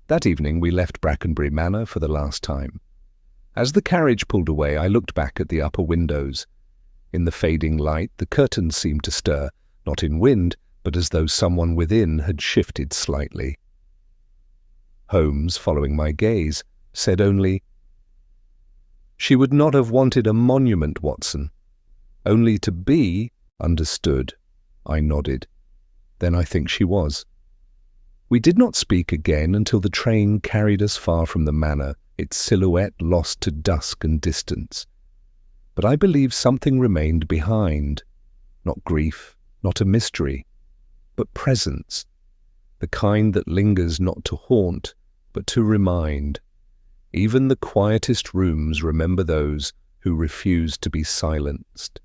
That evening we left Brackenbury Manor for the last time. As the carriage pulled away, I looked back at the upper windows. In the fading light, the curtains seemed to stir, not in wind, but as though someone within had shifted slightly. Holmes, following my gaze, said only, "She would not have wanted a monument, Watson. Only to be understood." I nodded. "Then I think she was." We did not speak again until the train carried us far from the manor, its silhouette lost to dusk and distance. But I believe something remained behind. Not grief, not a mystery, but presence. The kind that lingers not to haunt, but to remind. Even the quietest rooms remember those who refuse to be silenced.